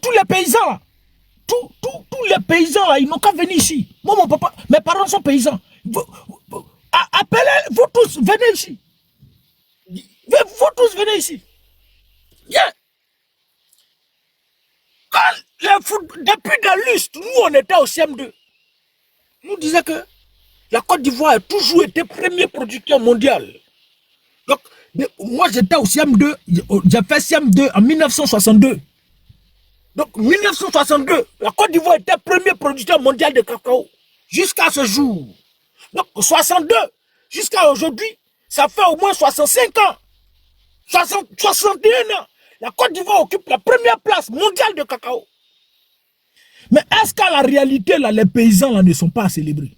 tous les paysans là, tous les paysans là, ils n'ont qu'à venir ici. Moi, mon papa, mes parents sont paysans. Appelez, vous tous, venez ici. Vous tous, venez ici. Yeah. Depuis de lustre, nous, on était au CM2. Nous disaient que la Côte d'Ivoire a toujours été premier producteur mondial. Donc, moi, j'étais au CM2, j'ai fait CM2 en 1962. Donc, 1962, la Côte d'Ivoire était premier producteur mondial de cacao. Jusqu'à ce jour. Donc, 62, jusqu'à aujourd'hui, ça fait au moins 65 ans. 61 ans. La Côte d'Ivoire occupe la première place mondiale de cacao. Mais est-ce qu'à la réalité, là, les paysans là, ne sont pas à célébrer?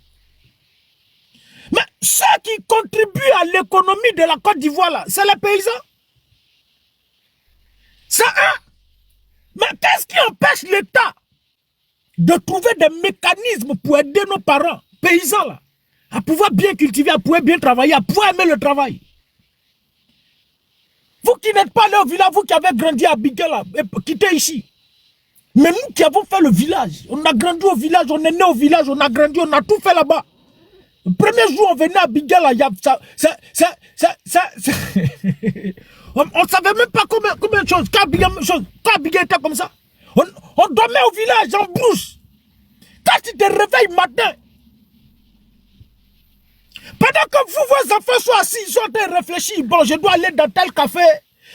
Mais ceux qui contribuent à l'économie de la Côte d'Ivoire, là, c'est les paysans. C'est eux. Mais qu'est-ce qui empêche l'État de trouver des mécanismes pour aider nos parents, paysans, là, à pouvoir bien cultiver, à pouvoir bien travailler, à pouvoir aimer le travail? Vous qui n'êtes pas allé au village, vous qui avez grandi à Bigala, quittez ici. Mais nous qui avons fait le village, on a grandi au village, on est né au village, on a grandi, on a tout fait là-bas. Le premier jour, on venait à Bigala, on ne savait même pas combien de choses. Quand Bigala était comme ça, on dormait au village en brousse. Quand tu te réveilles matin, pendant que vos enfants sont assis, ils sont en train de réfléchir. Bon, je dois aller dans tel café,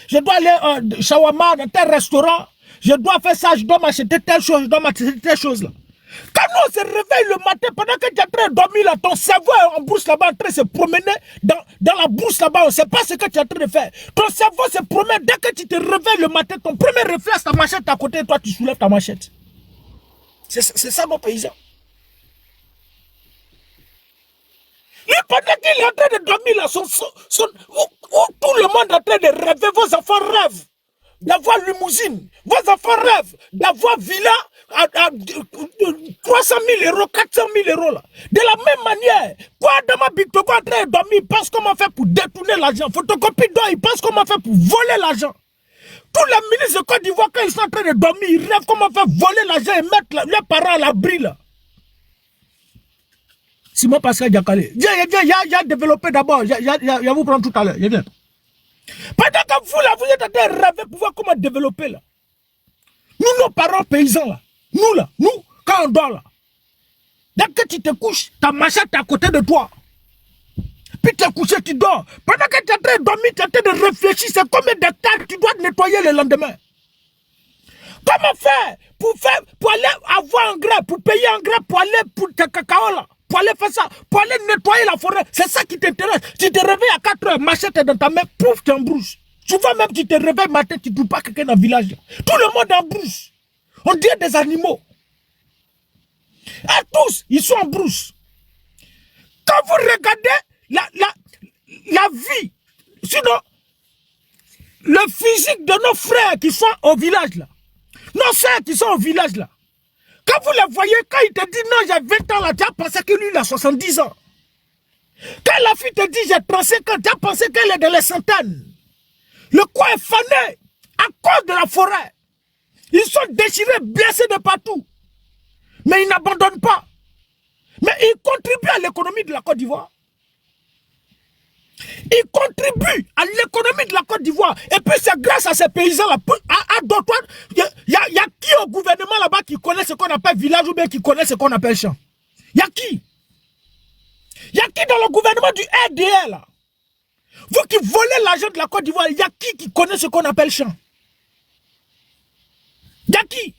je dois aller shawarma dans tel restaurant, je dois faire ça, je dois m'acheter telle chose, je dois m'acheter telle chose là. Quand nous on se réveille le matin, pendant que tu es en train de dormir là, ton cerveau est en brousse là-bas, en train de se promener dans la brousse là-bas, on ne sait pas ce que tu es en train de faire. Ton cerveau se promène, dès que tu te réveilles le matin, ton premier réflexe, ta machette à côté de toi, tu soulèves ta machette. C'est ça nos paysans. Et pendant qu'il est en train de dormir là, tout le monde est en train de rêver, vos enfants rêvent d'avoir limousine, vos enfants rêvent d'avoir villa à 300 000 euros, 400 000 euros là. De la même manière, pour Adama Bictogo en train de dormir, il pense comment faire pour détourner l'argent. Photocopie d'or, il pense comment faire pour voler l'argent. Tous les ministres de Côte d'Ivoire, quand ils sont en train de dormir, ils rêvent comment faire voler l'argent et mettre leurs parents à l'abri là. Simon Pascal Diakale. Viens, il a développé d'abord. Il va vous prendre tout à l'heure. Viens. Pendant que vous, là, vous êtes en train de rêver pour voir comment développer, là. Nous, nos parents paysans, là. Nous, quand on dort, là. Dès que tu te couches, ta machette est à côté de toi. Puis tu es couché, tu dors. Pendant que tu es en train de dormir, tu es en train de réfléchir, c'est combien d'hectares tu dois nettoyer le lendemain. Comment faire pour aller avoir engrais, pour payer engrais, pour aller pour tes cacao, là. Pour aller faire ça, pour aller nettoyer la forêt, c'est ça qui t'intéresse. Tu te réveilles à 4 heures, machette est dans ta main, pouf, tu es en brousse. Souvent même, tu te réveilles matin, tu ne trouves pas quelqu'un dans le village. Tout le monde est en brousse. On dirait des animaux. Et tous, ils sont en brousse. Quand vous regardez la vie, sinon, le physique de nos frères qui sont au village là, nos soeurs qui sont au village là, quand vous les voyez, quand il te dit non, j'ai 20 ans là, tu as pensé que lui il a 70 ans. Quand la fille te dit j'ai 35 ans, tu as pensé qu'elle est dans les centaines. Le coin est fané à cause de la forêt. Ils sont déchirés, blessés de partout. Mais ils n'abandonnent pas. Mais ils contribuent à l'économie de la Côte d'Ivoire. Ils contribuent à l'économie de la Côte d'Ivoire. Et puis c'est grâce à ces paysans-là. Il y a qui au gouvernement là-bas qui connaît ce qu'on appelle village ou bien qui connaît ce qu'on appelle champ? Il y a qui? Il y a qui dans le gouvernement du RDR là? Vous qui volez l'argent de la Côte d'Ivoire, il y a qui connaît ce qu'on appelle champ? Il y a qui?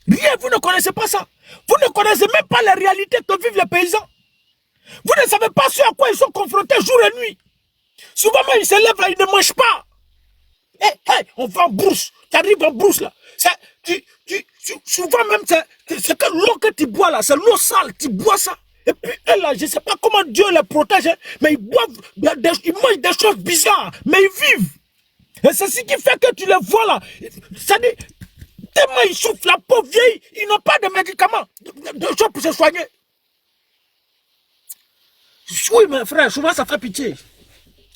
Rien, vous ne connaissez pas ça. Vous ne connaissez même pas les réalités que vivent les paysans. Vous ne savez pas ce à quoi ils sont confrontés jour et nuit. Souvent même ils se lèvent là, ils ne mangent pas. On va en brousse. Tu arrives en brousse là. Souvent même c'est que l'eau que tu bois là, c'est l'eau sale, tu bois ça. Et puis eux là, je ne sais pas comment Dieu les protège, hein, mais ils boivent, ils mangent des choses bizarres, mais ils vivent. Et c'est ce qui fait que tu les vois là. C'est-à-dire, tellement ils souffrent, la pauvre vieille, ils n'ont pas de médicaments, de choses pour se soigner. Oui, mon frère, souvent ça fait pitié.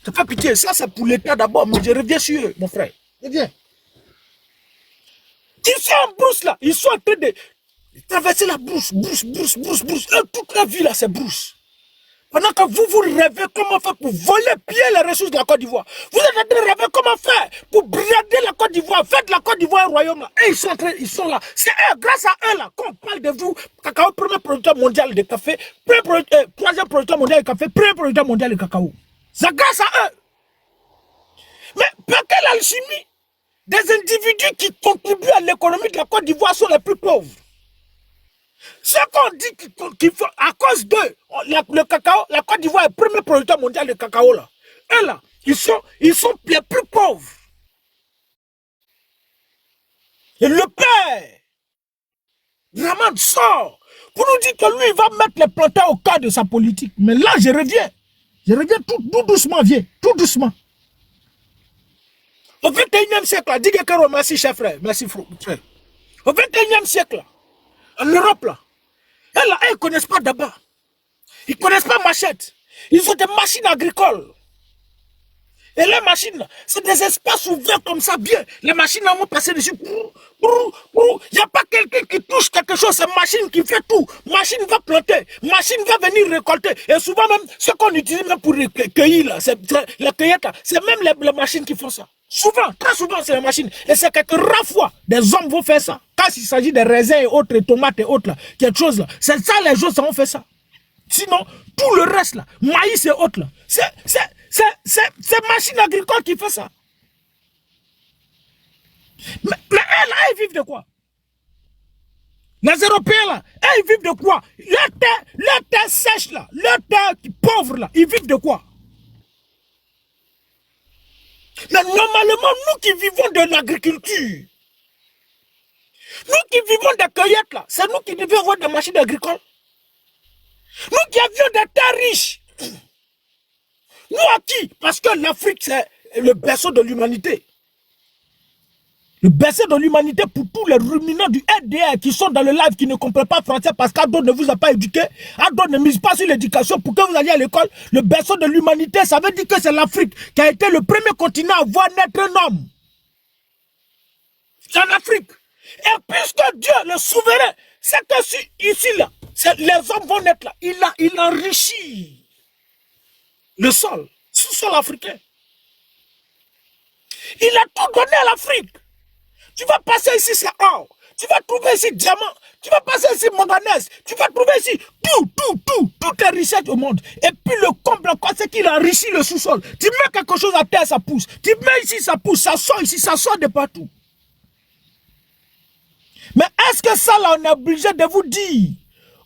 Ça fait pitié. Ça, c'est pour l'État d'abord, mais je reviens sur eux, mon frère. Reviens. Ils sont en brousse là. Ils sont en train de traverser la brousse. Et toute la vie là, c'est brousse. Pendant que vous rêvez comment faire pour voler, piller les ressources de la Côte d'Ivoire. Vous êtes en train de rêver comment faire pour brigader la Côte d'Ivoire. Faites la Côte d'Ivoire un royaume là. Et ils sont là. C'est eux, grâce à eux là, qu'on parle de vous. Cacao, premier producteur mondial de café. Troisième producteur mondial de café. Premier producteur mondial de cacao. C'est grâce à eux. Mais par quelle alchimie des individus qui contribuent à l'économie de la Côte d'Ivoire sont les plus pauvres? Ce qu'on dit qu'il faut, à cause d'eux, le cacao, la Côte d'Ivoire est le premier producteur mondial de cacao là. Eux là, ils sont les plus pauvres. Et le père, Ramad sort pour nous dire que lui, il va mettre les planteurs au cœur de sa politique. Mais là, je reviens tout doucement, viens, tout doucement. Au 21e siècle, là, dis que merci, chef frère, merci frère. Au 21e siècle, là, en Europe, là, ils ne connaissent pas d'abord. Ils ne connaissent pas machette. Ils ont des machines agricoles. Et les machines, c'est des espaces ouverts comme ça, bien. Les machines vont passer dessus. Il n'y a pas quelqu'un qui touche quelque chose. C'est machine qui fait tout. Machine va planter. Machine va venir récolter. Et souvent même, ce qu'on utilise même pour cueillir, là, la cueillette, c'est même les machines qui font ça. Souvent, très souvent, c'est les machines. Et c'est quelques rares fois, des hommes vont faire ça. Quand il s'agit de raisins et autres, et tomates et autres, là, quelque chose là. C'est ça, les gens, ça vont faire ça. Sinon, tout le reste là, maïs et autres là, c'est machine agricole qui fait ça. Mais là, ils vivent de quoi? Les Européens là, ils vivent de quoi? Leur terre sèche là, leur terre pauvre là, ils vivent de quoi? Mais normalement, nous qui vivons de l'agriculture, nous qui vivons des cueillettes là, c'est nous qui devons avoir des machines agricoles. Nous qui avions des terres riches. Nous à qui? Parce que l'Afrique, c'est le berceau de l'humanité. Le berceau de l'humanité pour tous les ruminants du RDR qui sont dans le live, qui ne comprennent pas français parce qu'Ado ne vous a pas éduqué. Ado ne mise pas sur l'éducation pour que vous alliez à l'école. Le berceau de l'humanité, ça veut dire que c'est l'Afrique qui a été le premier continent à voir naître un homme. C'est en Afrique. Et puisque Dieu, le souverain, c'est que ici, là, les hommes vont naître là. Il enrichit le sol, sous-sol africain. Il a tout donné à l'Afrique. Tu vas passer ici, c'est or. Tu vas trouver ici diamant. Tu vas passer ici manganèse. Tu vas trouver ici tout est richesse au monde. Et puis le comble encore, c'est qu'il enrichit le sous-sol. Tu mets quelque chose à terre, ça pousse. Tu mets ici, ça pousse. Ça sort ici, ça sort de partout. Mais est-ce que ça, là, on est obligé de vous dire,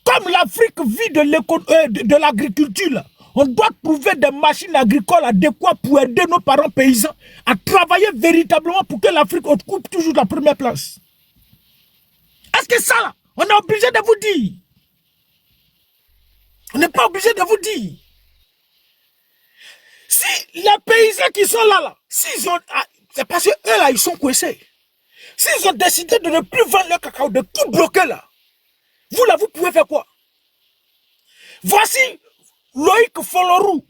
comme l'Afrique vit de l'agriculture, là, on doit trouver des machines agricoles adéquates pour aider nos parents paysans à travailler véritablement pour que l'Afrique occupe toujours la première place. Est-ce que ça, là, on est obligé de vous dire? On n'est pas obligé de vous dire. Si les paysans qui sont là, s'ils ont, c'est parce que eux là, ils sont coincés. S'ils ont décidé de ne plus vendre le cacao, de tout bloquer là, vous là, vous pouvez faire quoi? Voici Loïc Folorou.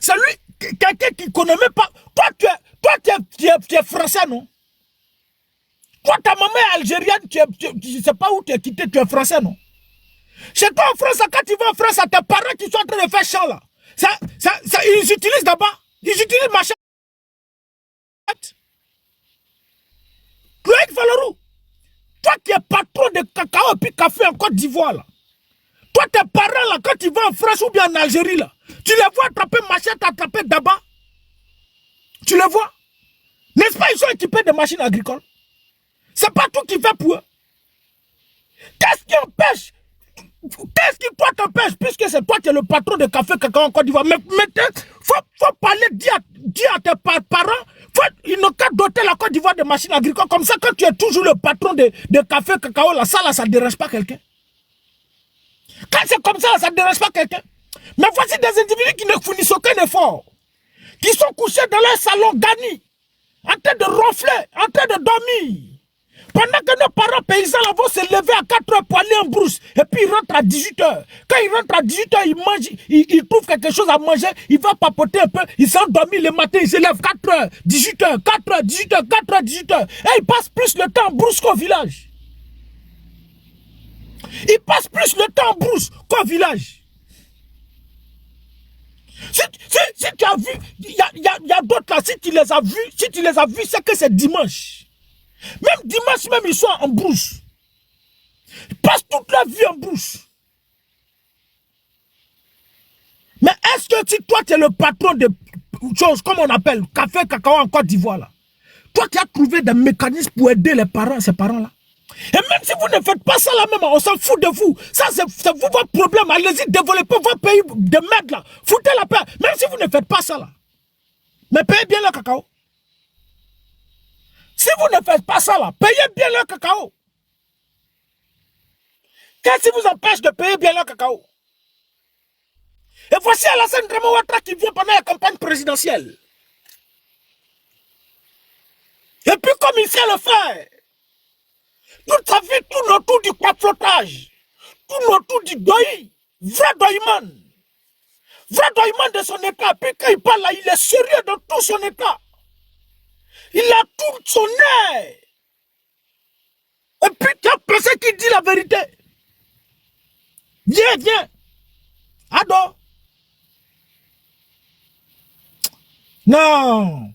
C'est lui, quelqu'un qui ne connaît même pas. Tu es français, non? Toi, ta maman est algérienne, je ne sais pas où tu es quitté, tu es français, non? Chez toi en France, quand tu vas en France, à tes parents qui sont en train de faire champ là, ils utilisent d'abord, ils utilisent ma chatte. Loïc Folorou, toi qui es patron de cacao et puis café en Côte d'Ivoire là. Toi, tes parents, là, quand tu vas en France ou bien en Algérie, là, tu les vois attraper machette, attraper d'abord. Tu les vois? N'est-ce pas, ils sont équipés de machines agricoles? C'est pas tout qui fait pour eux. Qu'est-ce qui empêche? Qu'est-ce qui toi t'empêche? Puisque c'est toi qui es le patron de café cacao en Côte d'Ivoire. Mais faut parler, dire à tes parents, ils n'ont qu'à doter la Côte d'Ivoire de machines agricoles. Comme ça, quand tu es toujours le patron de café cacao, là, ça ne dérange pas quelqu'un. Quand c'est comme ça, ça ne dérange pas quelqu'un. Mais voici des individus qui ne fournissent aucun effort. Qui sont couchés dans leur salon gani, en train de ronfler, en train de dormir. Pendant que nos parents paysans là, vont se lever à 4 heures pour aller en brousse. Et puis ils rentrent à 18 heures. Quand ils rentrent à 18 heures, ils mangent, ils trouvent quelque chose à manger. Il va papoter un peu. Ils s'endorment le matin, ils se lèvent 4 heures, 18 heures, 4 heures, 18 heures, 4 heures, 18 heures. Et ils passent plus le temps en brousse qu'au village. Ils passent plus le temps en brousse qu'au village. Si tu as vu, il y a d'autres là, si tu les as vus, c'est que c'est dimanche. Même dimanche, même ils sont en brousse. Ils passent toute leur vie en brousse. Mais est-ce que si toi tu es le patron de choses, comme on appelle, café, cacao en Côte d'Ivoire là, toi tu as trouvé des mécanismes pour aider les parents, ces parents-là. Et même si vous ne faites pas ça là même, on s'en fout de vous. Ça c'est vous votre problème. Allez-y, développez votre pays de merde là. Foutez la paix. Même si vous ne faites pas ça là. Mais payez bien le cacao. Si vous ne faites pas ça là, payez bien le cacao. Qu'est-ce qui vous empêche de payer bien le cacao? Et voici Alassane Dramane Ouattara qui vient pendant la campagne présidentielle. Et puis comme il sait le faire, toute sa vie tourne autour du flottage, tourne autour du deuil, vrai doyman de son état. Puis quand il parle là, il est sérieux dans tout son état. Il a tout son nez. Et puis tu as pensé qu'il dit la vérité. Viens. Ado. Non.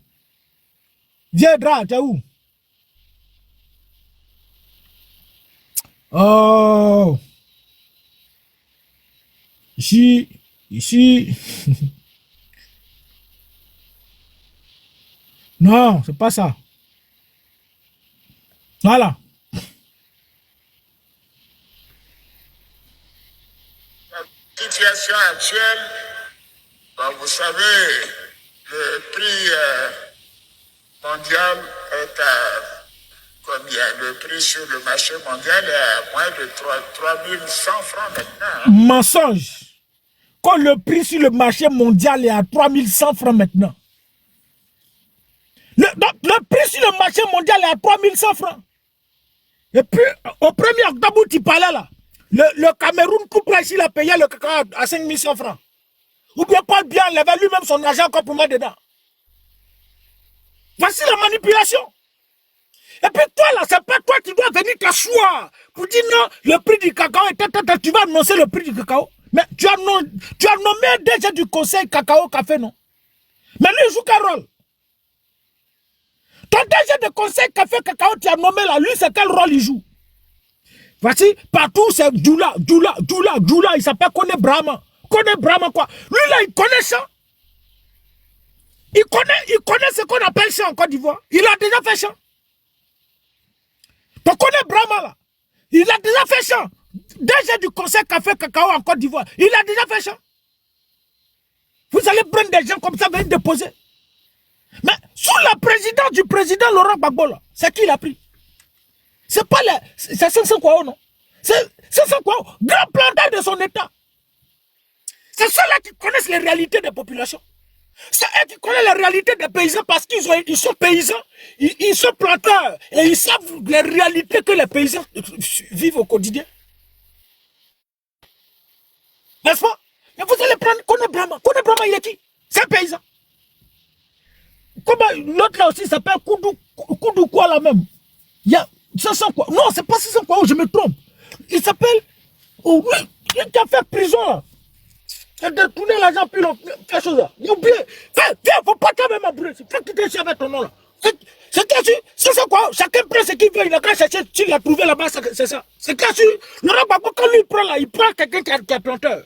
Viendra, t'es où? Oh. Ici. Non, c'est pas ça. Voilà. La situation actuelle, vous savez, le prix mondial est à combien? Le prix sur le marché mondial est à moins de 3100 francs maintenant. Hein? Mensonge. Quand le prix sur le marché mondial est à 3100 francs maintenant. Le prix sur le marché mondial est à 3100 francs. Et puis, au 1er octobre où tu parlais là, le Cameroun, tout près ici, il a payé le cacao à 5100 francs. Ou bien Paul Biya enlevait lui-même son argent encore pour mettre dedans. Voici la manipulation. Et puis toi là, c'est pas toi qui dois venir t'asseoir pour dire non, le prix du cacao est tu vas annoncer le prix du cacao. Mais tu as nommé déjà du conseil cacao café, non? Mais lui, il joue quel rôle? Ton DG de conseil café cacao, tu as nommé là, lui, c'est quel rôle il joue? Voici, partout, c'est Djoula, il s'appelle Kone Brahma. Kone Brahma quoi? Lui là, il connaît ça. Il connaît ce qu'on appelle ça en Côte d'Ivoire. Il a déjà fait ça. Tu connais Brahma là? Il a déjà fait ça. DG du conseil café cacao en Côte d'Ivoire. Il a déjà fait ça. Vous allez prendre des gens comme ça, venir déposer. Mais sous la présidence du président Laurent Gbagbo, c'est qui l'a pris? C'est pas les... C'est Sansou Kouao, non? C'est Sansou Kouao, grand planteur de son état. C'est ceux-là qui connaissent les réalités des populations. C'est eux qui connaissent les réalités des paysans parce qu'ils sont paysans, ils sont planteurs et ils savent les réalités que les paysans vivent au quotidien. N'est-ce pas? Mais vous allez prendre Kone Brahma. Kone Brahma, il est qui? C'est un paysan. Comment l'autre là aussi s'appelle Koudou quoi là même? Il y a 500 quoi? Non, c'est pas 500 quoi, je me trompe. Il s'appelle. Oh, oui, il a fait prison là. Il a détourné l'argent puis quelque chose là. Il a oublié. Viens, faut pas t'amener ma brûler. Faut que tu te avec ton nom là. C'est clair, c'est ça quoi? Chacun prend ce qu'il veut. Il a qu'à chercher, s'il l'a trouvé là-bas, c'est ça. C'est clair, Laurent Gbagbo, quand lui il prend là, il prend quelqu'un qui est planteur.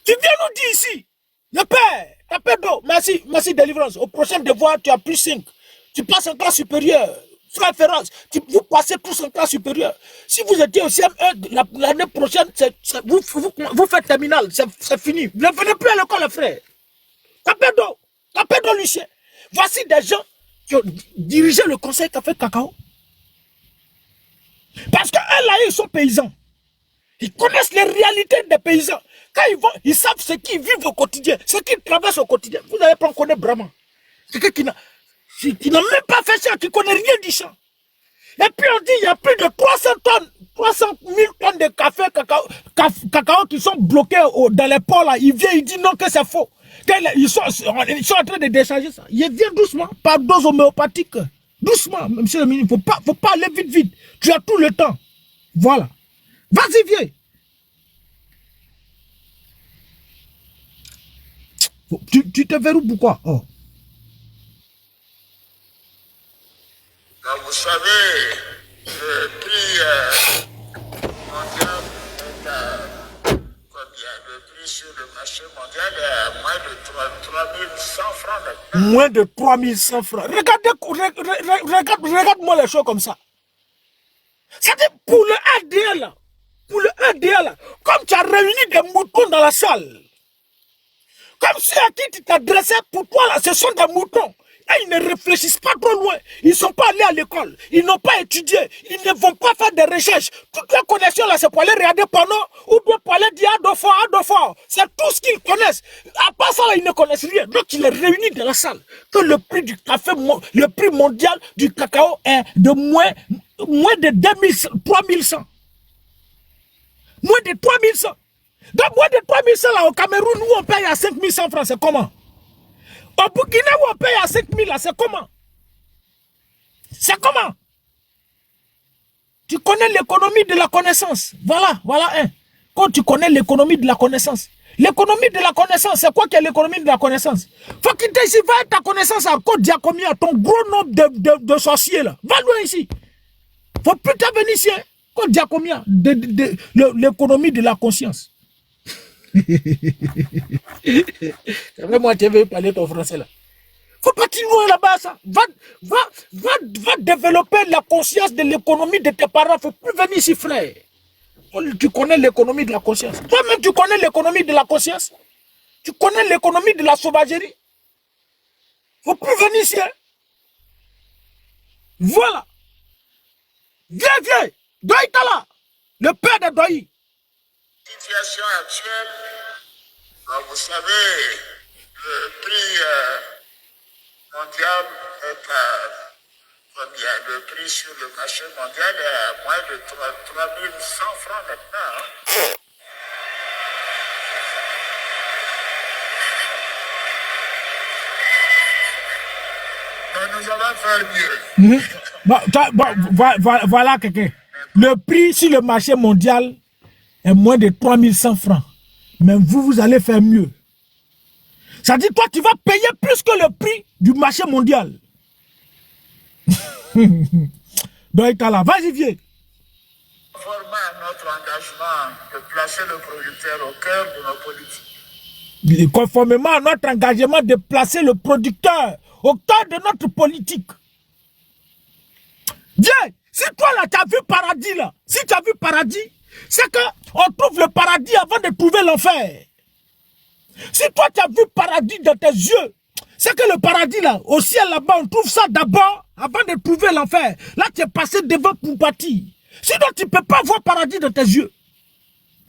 Tu viens nous dire ici, le père, ta paix d'eau, merci délivrance. Au prochain devoir, tu as plus 5. Tu passes en classe supérieure. Frère Ferrance, vous passez tous en classe supérieure. Si vous étiez au CM1, l'année prochaine, vous faites terminale, c'est fini. Ne venez plus à l'école, frère. Ta paix d'eau, Lucien. Voici des gens qui ont dirigé le conseil café cacao. Parce que eux, là, ils sont paysans. Ils connaissent les réalités des paysans. Quand ils vont, ils savent ce qu'ils vivent au quotidien, ce qu'ils traversent au quotidien. Vous allez prendre Kone Brahma. C'est quelqu'un qui n'a même pas fait ça, qui ne connaît rien du champ. Et puis on dit il y a plus de 300 000 tonnes de cacao qui sont bloqués dans les ports là. Il vient, il dit non que c'est faux. Ils sont en train de décharger ça. Il vient doucement, par dose homéopathique. Doucement, monsieur le ministre. Faut pas aller vite. Tu as tout le temps. Voilà. Vas-y, viens. Tu te verrouilles pourquoi? Oh. Donc, vous savez, le prix mondial est à combien? Le prix sur le marché mondial est à moins de 3100 francs maintenant. Moins de 3100 francs. Regarde-moi les choses comme ça. C'est-à-dire pour le ADL là, comme tu as réuni des moutons dans la salle, comme ceux à qui tu t'adressais, pour toi là, ce sont des moutons. Et ils ne réfléchissent pas trop loin. Ils ne sont pas allés à l'école. Ils n'ont pas étudié. Ils ne vont pas faire des recherches. Toutes les connexions là, c'est pour aller regarder pendant ou bien pour aller dire à deux fois. C'est tout ce qu'ils connaissent. À part ça, là, ils ne connaissent rien. Donc, ils les réunissent dans la salle. Que le prix du café, le prix mondial du cacao est de moins de 3100. Moins de 3100. Donc, moins de 3100 là, au Cameroun, nous, on paye à 5100 francs. C'est comment? Au Burkina, où on paye à 5000 là, c'est comment? C'est comment? Tu connais l'économie de la connaissance. Voilà un. Quand tu connais l'économie de la connaissance. L'économie de la connaissance, c'est quoi qu'est l'économie de la connaissance? Faut quitter ici, va ta connaissance à Côte Diaconia, ton gros nombre de sorciers là. Va loin ici. Faut plus te venir ici, hein. Côte Diaconia, l'économie de la conscience. C'est vraiment, tu veux parler ton français là. Faut pas qu'il loin là-bas ça. Va développer la conscience de l'économie de tes parents. Faut plus venir ici, frère. Tu connais l'économie de la conscience. Toi-même, tu connais l'économie de la conscience. Tu connais l'économie de la sauvagerie. Faut plus venir ici. Hein? Voilà. Viens. Doïtala, le père de Doï. Situation actuelle, donc vous savez, le prix mondial est à combien? Le prix sur le marché mondial est à moins de 3100 francs maintenant. Hein? Donc nous allons faire mieux. Voilà quelqu'un. Le prix sur le marché mondial est moins de 3100 francs. Mais vous allez faire mieux. Ça dit, toi, tu vas payer plus que le prix du marché mondial. Donc, vas-y, viens. Conformément à notre engagement de placer le producteur au cœur de nos politiques. Conformément à notre engagement de placer le producteur au cœur de notre politique. Viens, si toi, là, tu as vu paradis, là, si tu as vu paradis, c'est qu'on trouve le paradis avant de trouver l'enfer. Si toi tu as vu paradis dans tes yeux, c'est que le paradis là, au ciel là-bas, on trouve ça d'abord avant de trouver l'enfer. Là tu es passé devant pour bâtir. Sinon tu ne peux pas voir paradis dans tes yeux.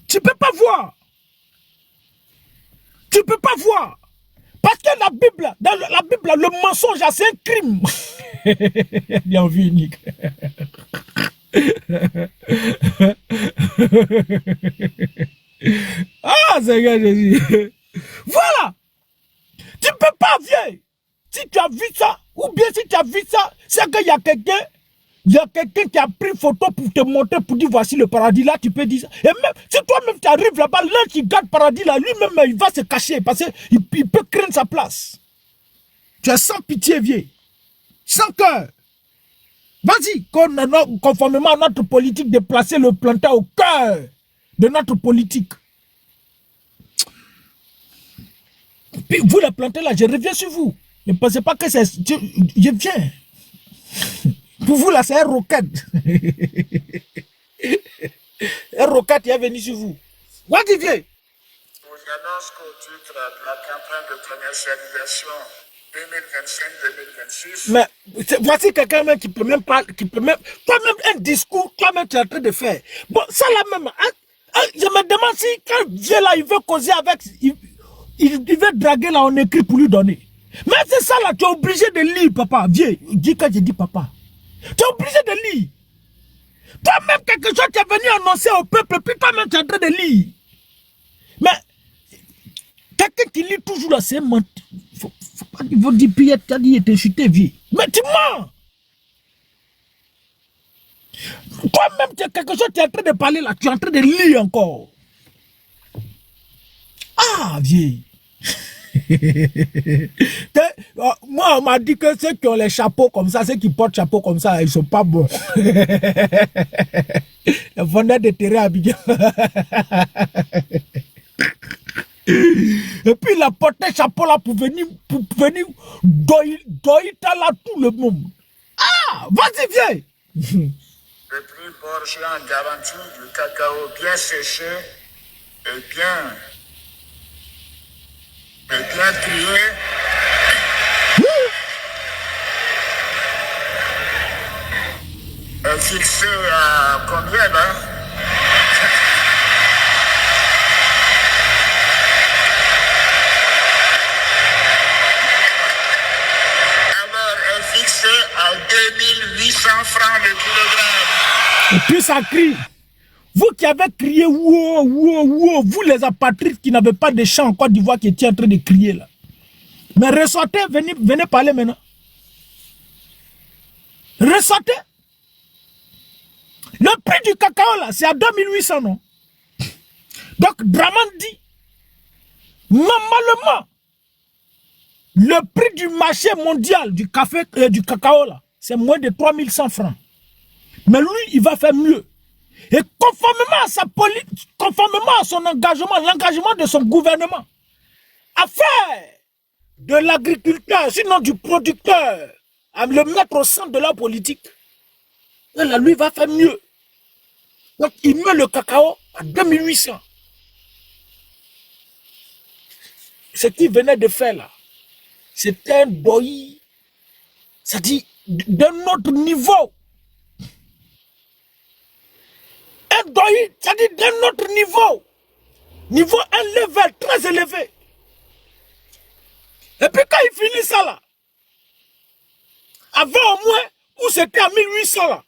Tu ne peux pas voir. Tu ne peux pas voir. Parce que la Bible, dans la Bible, le mensonge, c'est un crime. Il y a envie unique. Ah, Seigneur Jésus. Voilà. Tu ne peux pas, vieux. Si tu as vu ça, ou bien si tu as vu ça, c'est qu'il y a quelqu'un qui a pris photo pour te montrer, pour dire voici le paradis. Là, tu peux dire ça. Et même si toi-même tu arrives là-bas, l'un qui garde paradis là, lui-même, il va se cacher parce qu'il peut craindre sa place. Tu es sans pitié, vieux. Sans cœur. Vas-y, conformément à notre politique de placer le plantain au cœur de notre politique. Puis vous, les plantins là, je reviens sur vous. Ne pensez pas que c'est... Je viens. Pour vous là, c'est un roquette. Un roquette qui est venu sur vous. Vas-y, viens. Je vous annonce qu'au titre de la campagne de commercialisation 2025-2026. Mais voici quelqu'un même qui peut même pas, toi-même un discours, toi-même tu es en train de faire. Bon, ça là même, je me demande si quand Dieu là, il veut causer avec, il veut draguer là, on écrit pour lui donner. Mais c'est ça là, tu es obligé de lire, papa. Viens, dis quand je dis papa. Tu es obligé de lire. Toi-même, quelque chose, tu es venu annoncer au peuple, puis toi-même, tu es en train de lire. Mais, quelqu'un qui lit toujours là, c'est mentir. Faut pas qu'il faut dire, puis tu as dit, tu es chuté, vieux. Mais tu mens. Toi-même, tu as quelque chose, tu es en train de parler là, tu es en train de lire encore. Ah, vieille. Moi, on m'a dit que ceux qui ont les chapeaux comme ça, ceux qui portent chapeau comme ça, ils sont pas bons. Les vendeurs de terrain à Abidjan. Et puis il a porté chapeau là pour venir doïta là tout le monde. Ah, vas-y, viens. Le prix Borgia en garantie du cacao bien séché et bien crié. Est fixé à combien là? Alors, est fixé à 2800 francs le kilogramme. Et puis ça crie. Vous qui avez crié, wow, wow, wow, vous les apatrides qui n'avez pas de chant en Côte d'Ivoire qui étaient en train de crier là. Mais ressortez, venez parler maintenant. Ressortez. Le prix du cacao là, c'est à 2800, non? Donc, Draman dit, normalement, le prix du marché mondial du café du cacao là, c'est moins de 3100 francs. Mais lui, il va faire mieux. Et conformément à sa politique, conformément à son engagement, l'engagement de son gouvernement, à faire de l'agriculteur, sinon du producteur, à le mettre au centre de la politique, là, lui va faire mieux. Donc, il met le cacao à 2800. Ce qu'il venait de faire là, c'est un boy, c'est-à-dire d'un autre niveau. Un doyi, c'est-à-dire d'un autre niveau. Niveau un level très élevé. Et puis quand il finit ça là, avant au moins, où c'était à 1800 là.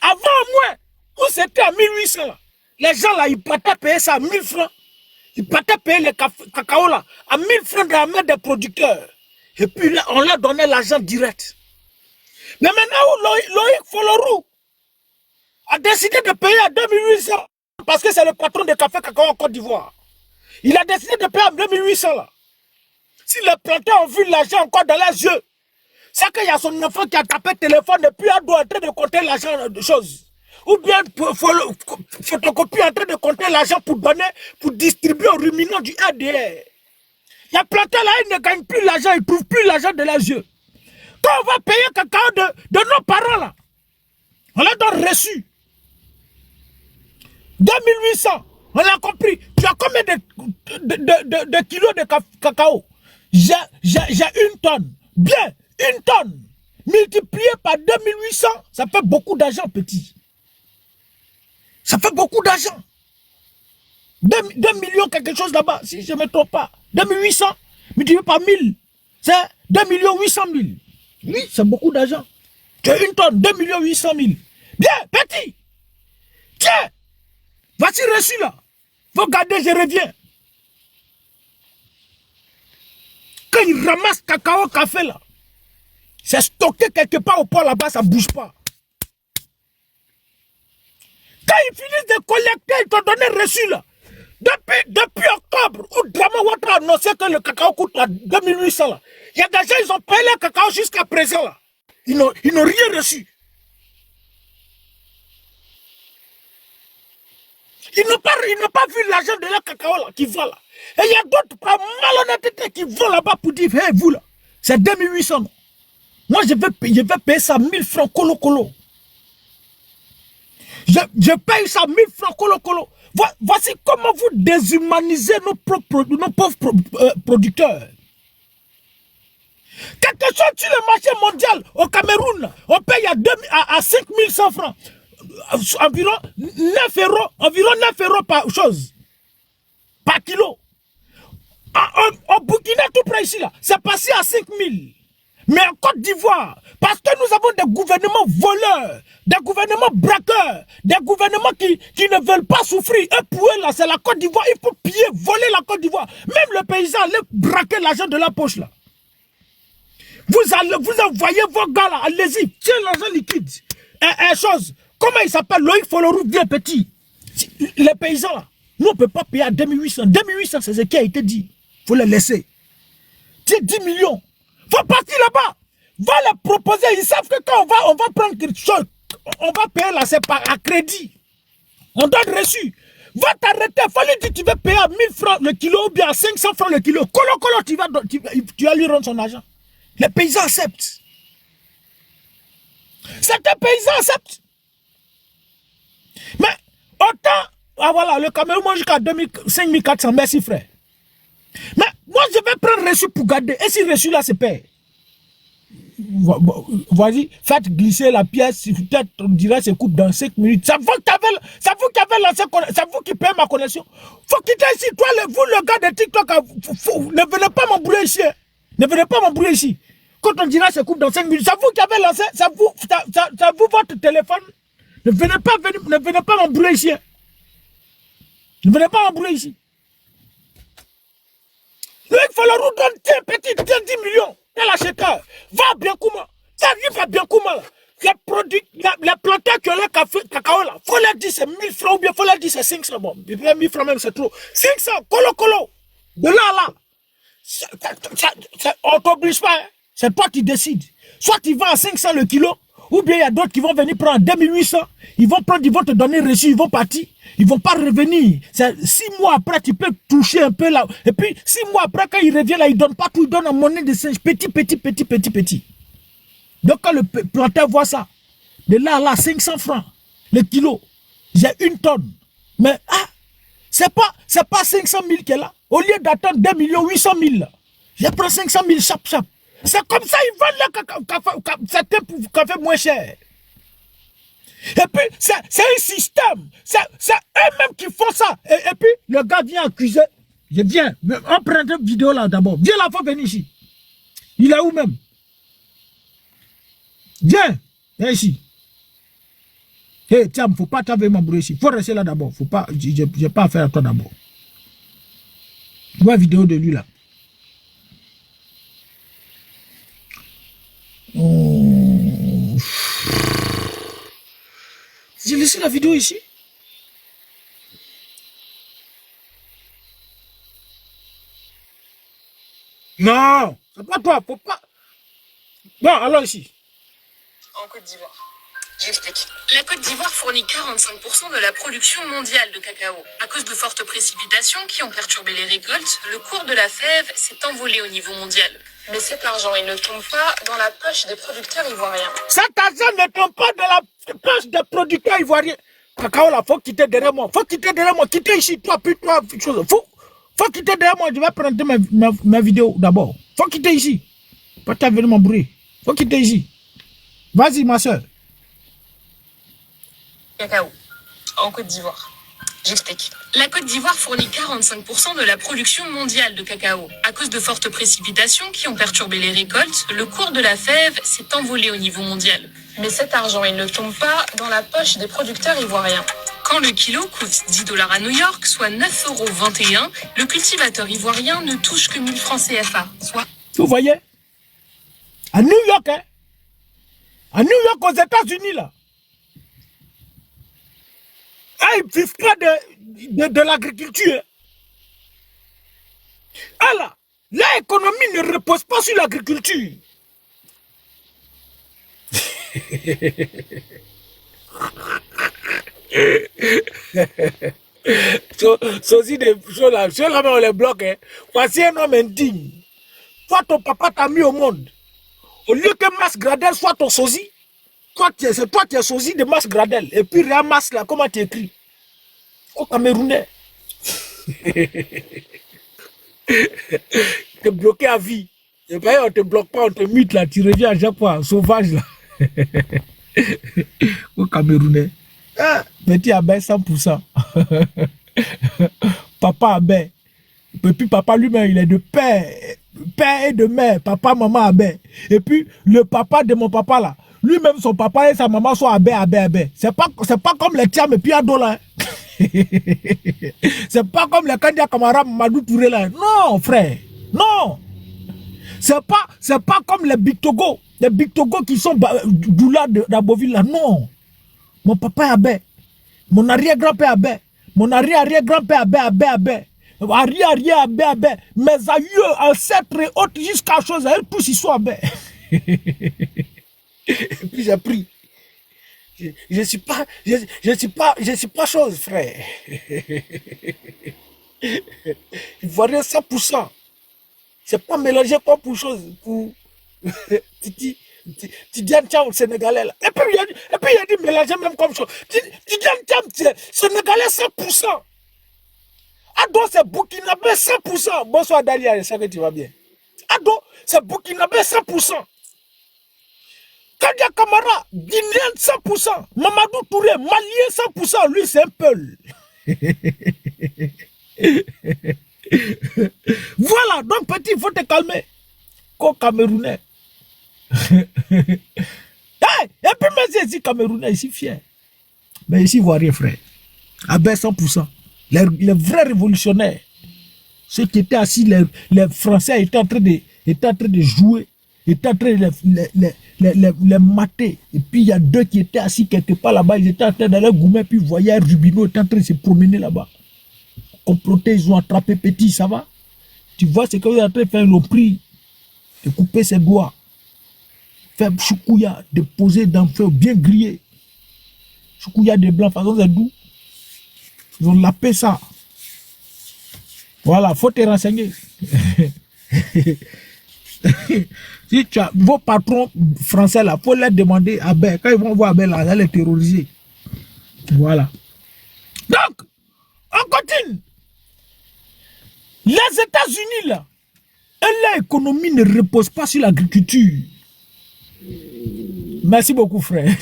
Avant au moins, où c'était à 1800 là. Les gens là, ils partaient payer ça à 1000 francs. Ils partaient payer les cacao là, à 1000 francs de la main des producteurs. Et puis là, on leur donnait l'argent direct. Mais maintenant, Loïc Folorou a décidé de payer à 2800 parce que c'est le patron de café cacao en Côte d'Ivoire. Il a décidé de payer à 2800 là. Si les planteurs ont vu l'argent encore dans les yeux, c'est qu'il y a son enfant qui a tapé le téléphone et puis il doit être en train de compter l'argent de choses. Ou bien photocopie en train de compter l'argent pour donner, pour distribuer aux ruminants du RDR. Les planteurs là, ils ne gagnent plus l'argent, ils ne trouvent plus l'argent de leurs yeux. Quand on va payer cacao de nos parents là, on leur donne reçu. 2800, on a compris. Tu as combien de kilos de cacao? J'ai une tonne. Bien, une tonne. Multiplié par 2800, ça fait beaucoup d'argent, petit. Ça fait beaucoup d'argent. 2 millions quelque chose là-bas, si je ne me trompe pas. 2800 multiplié par 1000, c'est 2 800 000. Oui, c'est beaucoup d'argent. Tu as une tonne, 2 800 000. Bien, petit. Tiens. Voici reçu là. Faut garder, je reviens. Quand ils ramassent cacao, café là, c'est stocké quelque part au port là-bas, ça ne bouge pas. Quand ils finissent de collecter, ils t'ont donné reçu là. Depuis octobre, où Drama Ouattara a annoncé que le cacao coûte à 2800 là. Il y a des gens, ils ont payé le cacao jusqu'à présent là. Ils n'ont rien reçu. Ils n'ont pas vu l'argent de leur cacao là, qui va là. Et il y a d'autres par malhonnêteté qui vont là-bas pour dire, hey, vous là, c'est 2800. Non. Moi, je vais payer ça 1000 francs colo. Je paye ça 1000 francs colo. Voici comment vous déshumanisez nos pauvres producteurs. Quelque chose sur le marché mondial, au Cameroun, on paye à 5100 francs. Environ 9 euros par chose. Par kilo. Au Burkina, tout près ici, là, c'est passé à 5000. Mais en Côte d'Ivoire, parce que nous avons des gouvernements voleurs, des gouvernements braqueurs, des gouvernements qui ne veulent pas souffrir. Et pour eux, là, c'est la Côte d'Ivoire. Il faut piller, voler la Côte d'Ivoire. Même le paysan allait braquer l'argent de la poche, là. Vous envoyez vos gars, là, allez-y, tiens l'argent liquide. Chose, comment il s'appelle? Loïc Folorou, bien petit. Les paysans, là, nous, on ne peut pas payer à 2800. 2800, c'est ce qui a été dit. Il faut les laisser. Tiens, 10 millions. Faut partir là-bas. Va leur proposer. Ils savent que quand on va prendre quelque chose, on va payer là, c'est par à crédit. On donne reçu. Va t'arrêter. Faut lui dire tu vas payer à 1000 francs le kilo ou bien à 500 francs le kilo. Colo, tu vas lui rendre son argent. Les paysans acceptent. Certains paysans acceptent. Mais autant, ah voilà, le Cameroun mange jusqu'à 5400. Merci frère. Mais moi, je vais prendre reçu pour garder. Et si reçu là se paye, vas-y, faites glisser la pièce. Peut-être on dirait se coupe dans 5 minutes. C'est vous qui avez lancé, c'est vous qui payez ma connexion. Faut quitter ici. Toi, vous, le gars de TikTok, ne venez pas m'embrouiller ici. Ne venez pas m'embrouiller ici. Quand on dirait se coupe dans 5 minutes, c'est vous qui avez lancé, c'est vous votre téléphone. Ne venez pas m'embrouiller ici. Ne venez pas m'embrouiller ici. Il faut le redonner, tiens, petit, tiens, 10 millions. Elle achète. Va bien comment. Ça arrive à bien comment. Les produits, les planteurs qui ont le cacao là, faut leur dire c'est 1000 francs ou bien faut leur dire c'est 500. Bon, 1000 francs même c'est trop. 500, colo. De là. On t'oblige pas. Hein. C'est toi qui décides. Soit tu vas à 500 le kilo, ou bien il y a d'autres qui vont venir prendre 2800. Ils vont te donner reçu, ils vont partir. Ils ne vont pas revenir. 6 mois après, tu peux toucher un peu là. Et puis, 6 mois après, quand ils reviennent là, ils ne donnent pas tout, ils donnent en monnaie de singe. Petit. Donc, quand le planteur voit ça, de là, 500 francs, le kilo, j'ai 1 tonne. Mais, c'est pas 500 000 qu'elle a. Au lieu d'attendre 2 800 000, je prends 500 000 chap. C'est comme ça, ils vendent le certains café moins cher. Et puis, c'est un système. C'est eux-mêmes qui font ça. Et puis, le gars vient accuser. Je viens. On prend une vidéo là d'abord. Viens là, faut venir ici. Il est où même? Viens. Viens ici. Hé, tiens, faut pas t'avoir m'embrouiller ici. Faut rester là d'abord. Faut pas, j'ai pas affaire à toi d'abord. Tu vois la vidéo de lui là. J'ai laissé la vidéo ici. Non, c'est pas toi, faut pas. Bon, alors ici. En Côte d'Ivoire. J'explique. La Côte d'Ivoire fournit 45% de la production mondiale de cacao. À cause de fortes précipitations qui ont perturbé les récoltes, le cours de la fève s'est envolé au niveau mondial. Mais cet argent, il ne tombe pas dans la poche des producteurs ivoiriens. Cet argent ne tombe pas dans la poche des producteurs ivoiriens. Cacao là, faut quitter derrière moi. Faut quitter derrière moi. Quitter ici, toi, puis toi, chose. Faut quitter derrière moi. Je vais prendre ma vidéo d'abord. Faut quitter ici. Pas t'avenir m'embrouiller. Faut quitter ici. Vas-y, ma soeur. Cacao. En Côte d'Ivoire. J'explique. La Côte d'Ivoire fournit 45% de la production mondiale de cacao. À cause de fortes précipitations qui ont perturbé les récoltes, le cours de la fève s'est envolé au niveau mondial. Mais cet argent, il ne tombe pas dans la poche des producteurs ivoiriens. Quand le kilo coûte 10 $ à New York, soit 9,21 €, le cultivateur ivoirien ne touche que 1000 francs CFA, soit... Vous voyez? À New York, hein? À New York, aux États-Unis, là. Ils ne vivent pas de l'agriculture. Ah là, l'économie ne repose pas sur l'agriculture. Sosie des choses là, on les bloque. Hein. Voici un homme indigne. Toi, ton papa t'a mis au monde. Au lieu que Mas Gradel soit ton sosie, c'est toi qui es sosie de Mas Gradel. Et puis, Réa Mas là, comment tu écris? Au Camerounais. T'es bloqué à vie. Et bien, on te bloque pas, on te mute là, tu reviens à chaque fois, sauvage là. Au Camerounais. Ah, petit abeille 100%. Papa abeille. Et puis papa lui-même, il est de père. père et de mère, papa, maman, abbé. Et puis, le papa de mon papa là, lui-même, son papa et sa maman sont abbé, abbé, abbé. C'est pas comme les tiens, mais puis à là. C'est pas comme les Kandia Kamara Madou Touré là. Non, frère. Non. C'est pas comme les Big Togo. Les Big Togo qui sont d'Oula d'Aboville là. Non. Mon papa est abbé. Mon arrière-grand-père est abbé. Mon arrière-arrière-grand-père est abbé, abbé. Arrière, abbé. Mes aïeux, ancêtres et autres, jusqu'à chose, elles tous ils sont abbé. Et puis j'ai pris. Je suis pas chose, frère. Ivoirien 100%. C'est pas mélangé comme pour chose. Pour Tidiane Thiam, Sénégalais là. Et puis il a dit mélanger même comme chose. Tidiane Thiam, Sénégalais 100%. Ado, c'est Burkinabé 100%. Bonsoir Dalia, je sais que tu vas bien. Ado, c'est Burkinabé 100%. Kadia Kamara, Guinéen 100%. Mamadou Touré, Malien 100%. Lui, c'est un peul. Voilà, donc petit, il faut te calmer. Comme Camerounais. Hey, et puis, mais ici, Camerounais, ici, fier. Mais ici, Ivoirien, frère. Abbé 100%. Les vrais révolutionnaires. Ceux qui étaient assis, les Français étaient en train de jouer. Étaient en train de les mater. Et puis il y a deux qui étaient assis quelque part là-bas. Ils étaient en train d'aller goumer. Puis vous voyez Rubino était en train de se promener là-bas. Comploté, ils ont attrapé Petit, ça va? Tu vois ce qu'ils sont en train de faire, ils l'ont pris. De couper ses doigts. Faire choukouya, de poser dans le feu, bien grillé. Choukouya de blanc, façon c'est doux. Ils ont lapé ça. Voilà, faut te renseigner. Si tu as vos patrons français là, faut leur demander à Abel. Quand ils vont voir Abel là, ils vont les terroriser. Voilà. Donc, on continue. Les États-Unis là, leur économie ne repose pas sur l'agriculture. Merci beaucoup, frère.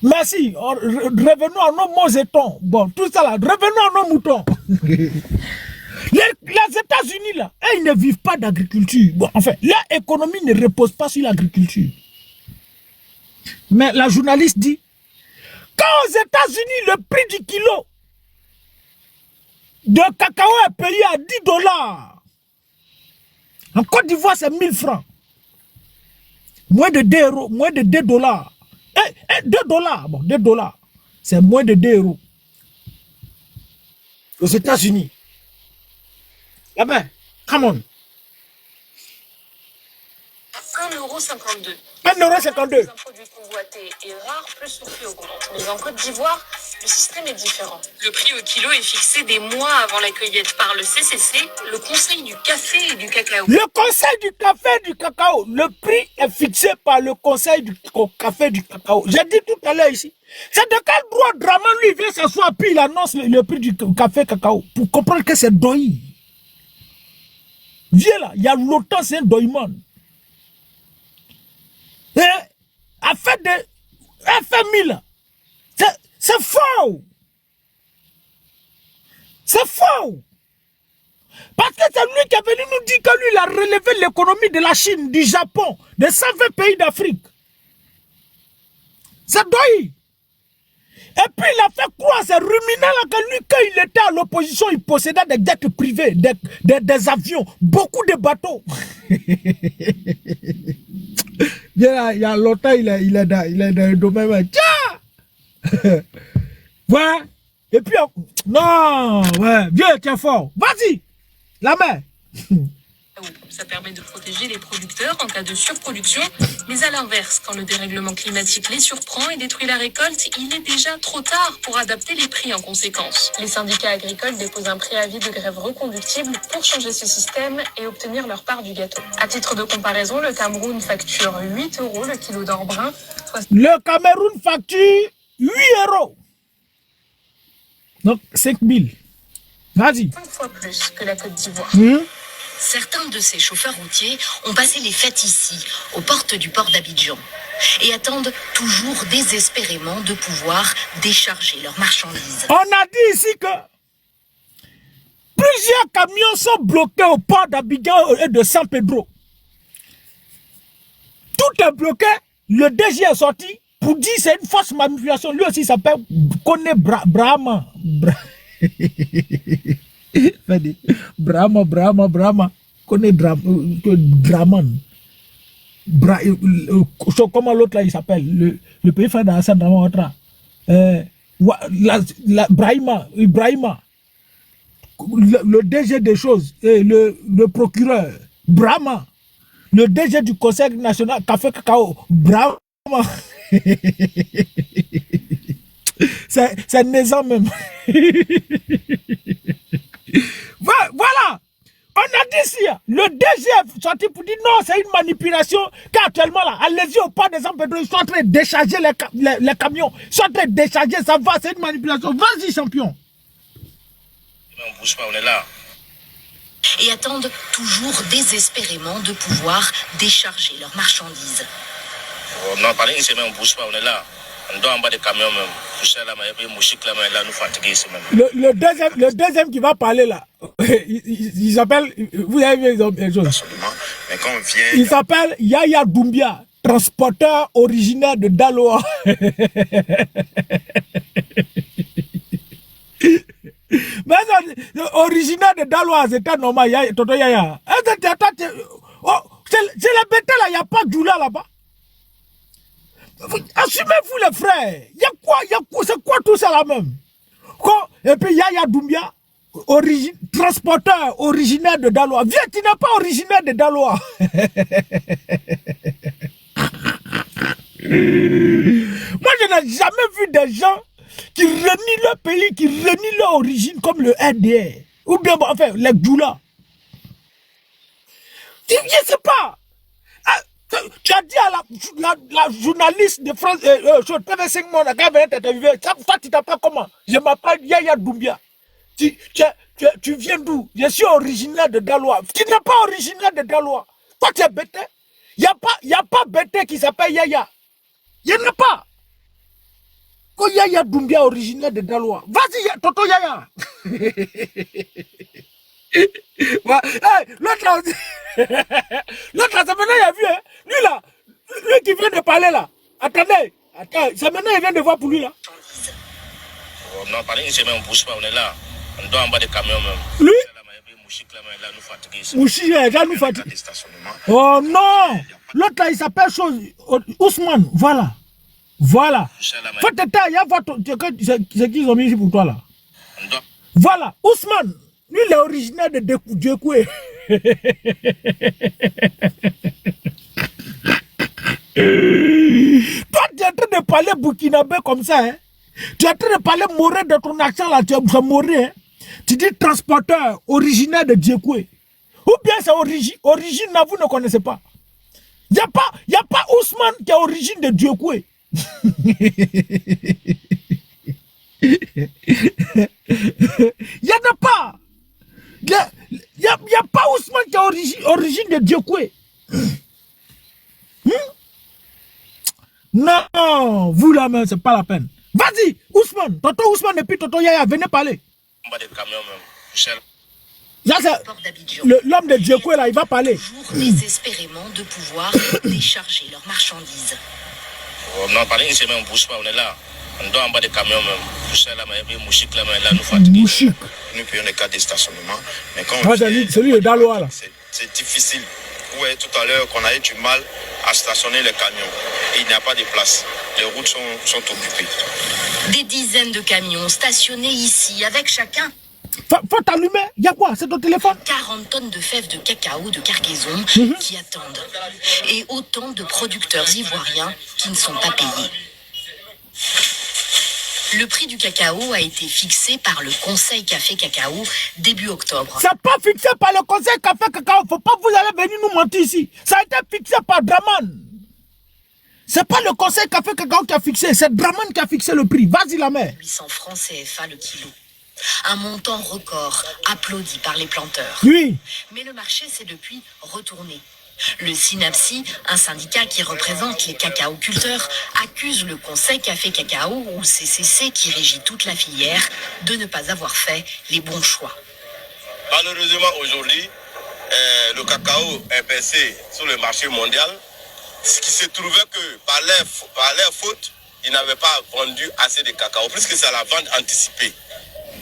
Merci. Revenons à nos mosetons. Bon, tout ça là, revenons à nos moutons. Les États-Unis là, ils ne vivent pas d'agriculture. Bon, enfin, leur économie ne repose pas sur l'agriculture. Mais la journaliste dit, quand aux États-Unis, le prix du kilo de cacao est payé à $10. En Côte d'Ivoire, c'est 1000 francs. Moins de 2 euros, moins de $2. $2, bon, $2. C'est moins de 2 euros. Aux États-Unis. Ah ben, come on. 1,52 €. 1,52 €. Un produit convoité et rare, plus le prix augmente. Mais en Côte d'Ivoire, le système est différent. Le prix au kilo est fixé des mois avant la cueillette par le CCC, le Conseil du café et du cacao. Le Conseil du café et du cacao. Le prix est fixé par le Conseil du café et du cacao. J'ai dit tout à l'heure ici. C'est de quel droit Draman lui vient s'asseoir puis il annonce le prix du café et cacao pour comprendre que c'est Doi. Viens là, il y a longtemps, c'est un doïman. Et à fait de FMI là, c'est faux. C'est faux. Parce que c'est lui qui est venu nous dire que lui, il a relevé l'économie de la Chine, du Japon, de 120 pays d'Afrique. C'est Doi. Et puis il a fait croire, c'est ruminant là, que lui, quand il était à l'opposition, il possédait des jets privés, des avions, beaucoup de bateaux. Il y a longtemps, il est dans le domaine. Tiens! Ouais. Et puis, non, ouais, viens, tiens fort. Vas-y, la main. Ça permet de protéger les producteurs en cas de surproduction, mais à l'inverse, quand le dérèglement climatique les surprend et détruit la récolte, il est déjà trop tard pour adapter les prix en conséquence. Les syndicats agricoles déposent un préavis de grève reconductible pour changer ce système et obtenir leur part du gâteau. À titre de comparaison, le Cameroun facture 8 € le kilo d'or brun. Le Cameroun facture 8 €. Donc 5 000. Vas-y. 5 fois plus que la Côte d'Ivoire. Certains de ces chauffeurs routiers ont passé les fêtes ici, aux portes du port d'Abidjan, et attendent toujours désespérément de pouvoir décharger leurs marchandises. On a dit ici que plus Plusieurs camions sont bloqués au port d'Abidjan et de San Pedro. Tout est bloqué. Le DG est sorti pour dire que c'est une fausse manipulation. Lui aussi s'appelle Kone Brahma. Brahma. Kone Draman. Comment l'autre là il s'appelle? Le pays fait dans Drama. Brahima. Le DG des choses, et le procureur, Brahma, le DG du Conseil national Café Cacao, Brahma. C'est naissant même. Voilà. On a dit ici, le DG est sorti pour dire non, c'est une manipulation. Car actuellement, là, allez-y au port des Pedro, ils sont en train de décharger les camions. Ils sont en train de décharger, ça va, c'est une manipulation. Vas-y, champion. On bouge pas, on est là. Et attendent toujours désespérément de pouvoir décharger leurs marchandises. Oh, non, pendant une semaine, on bouge pas, on est là. On doit en bas des camions même. Le deuxième qui va parler là, il s'appelle, vous avez vu les choses. Absolument. Mais quand on vient. Il s'appelle Yaya Doumbia, transporteur originaire de Daloa. Mais non, originaire de Daloa, c'était normal, Toto Yaya. C'est la bête là, il n'y a pas de doula là-bas. Assumez-vous les frères. Il y a quoi, c'est quoi tout ça là même? Et puis Yaya Doumbia, transporteur originaire de Daloa. Viens, tu n'es pas originaire de Daloa. Moi, je n'ai jamais vu des gens qui renient leur pays, qui renient leur origine comme le RDR. Ou bien, enfin, les Djoula. Je ne sais pas. Tu as dit à la journaliste de France, sur TV5 Monde, toi tu t'appelles comment? Je m'appelle Yaya Doumbia. Tu viens d'où? Je suis originaire de Daloa. Tu n'es pas originaire de Daloa. Toi tu es bête. Il n'y a pas bête qui s'appelle Yaya. Il n'y en a pas. Quand Yaya Doumbia originaire de Daloa. Vas-y, Toto Yaya. L'autre là aussi. L'autre là, c'est maintenant il a vu, hein. Lui là, lui qui vient de parler là. Attendez, c'est maintenant il vient de voir pour lui là. Oh, non, pendant une semaine, on bouge pas, on est là. On doit en bas des camions même. Lui Mouchik là, nous fatigue. Oh non. L'autre là, il s'appelle chose. Ousmane, voilà. Faut t'éteindre, il y a votre. C'est qui ils ont mis ici pour toi là? Voilà, Ousmane. Lui, il est originaire de Djekoué. Toi, tu es en train de parler burkinabé comme ça, hein? Tu es en train de parler moré de ton accent là, tu es moré, hein? Tu dis transporteur originaire de Djekoué. Ou bien c'est origine, là, vous ne connaissez pas. Il n'y a pas Ousmane qui est origine de Djekoué. Il n'y en a pas. Il n'y a pas Ousmane qui est origine de Djekoué. Non, vous la main, c'est pas la peine. Vas-y, Ousmane, Toto Ousmane et puis Toto Yaya, venez parler. Là, c'est l'homme de Djekoué là, il va parler. Toujours désespérément de pouvoir décharger leurs marchandises. Oh, non, pendant une semaine, on bouge pas, on est là. On doit en bas des camions même. Mouchik là, nous fatigue. Mouchik. Nous payons les cas de stationnement. Mais quand celui de Daloa là. C'est difficile. Ouais, tout à l'heure qu'on a eu du mal à stationner les camions. Et il n'y a pas de place. Les routes sont occupées. Des dizaines de camions stationnés ici avec chacun. Faut t'allumer. Il y a quoi? C'est ton téléphone? 40 tonnes de fèves de cacao de cargaison qui attendent. Et autant de producteurs ivoiriens qui ne sont pas payés. Le prix du cacao a été fixé par le Conseil Café Cacao début octobre. C'est pas fixé par le Conseil Café Cacao. Faut pas vous allez venir nous mentir ici. Ça a été fixé par Draman. C'est pas le Conseil Café Cacao qui a fixé. C'est Draman qui a fixé le prix. Vas-y la mère. 800 francs CFA le kilo. Un montant record applaudi par les planteurs. Oui. Mais le marché s'est depuis retourné. Le SYNAPSI, un syndicat qui représente les cacaoculteurs, accuse le Conseil Café Cacao, ou CCC, qui régit toute la filière, de ne pas avoir fait les bons choix. Malheureusement, aujourd'hui, le cacao est baissé sur le marché mondial. Ce qui se trouvait que par leur faute, ils n'avaient pas vendu assez de cacao, puisque c'est la vente anticipée.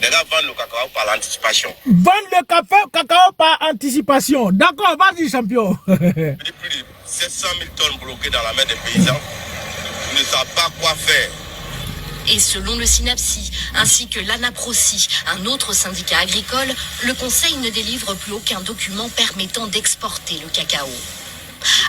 Les gars vendent le cacao par l'anticipation. Vendre le cacao par anticipation. D'accord, vas-y, champion. Plus de 700 000 tonnes bloquées dans la main des paysans. Ils ne savent pas quoi faire. Et selon le SYNAPSI, ainsi que l'ANAPROSI, un autre syndicat agricole, le Conseil ne délivre plus aucun document permettant d'exporter le cacao.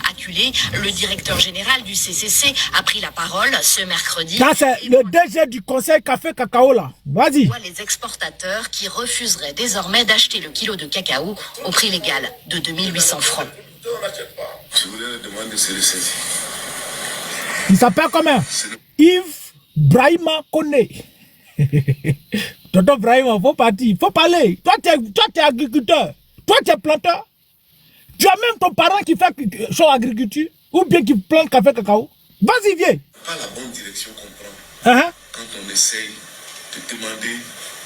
Acculé, le directeur général du CCC a pris la parole ce mercredi. Ça, c'est le DG du Conseil Café Cacao, là. Vas-y. Les exportateurs qui refuseraient désormais d'acheter le kilo de cacao au prix légal de 2800 francs. Je voulais le demander, c'est le saisi. Il s'appelle comment? Yves Brahima Kone. Tonton Brahima, faut partir, faut parler. Toi, tu es agriculteur. Toi, tu es planteur. Tu as même ton parent qui fait son agriculture ou bien qui plante café cacao. Vas-y, viens. Pas la bonne direction qu'on prend quand on essaye de demander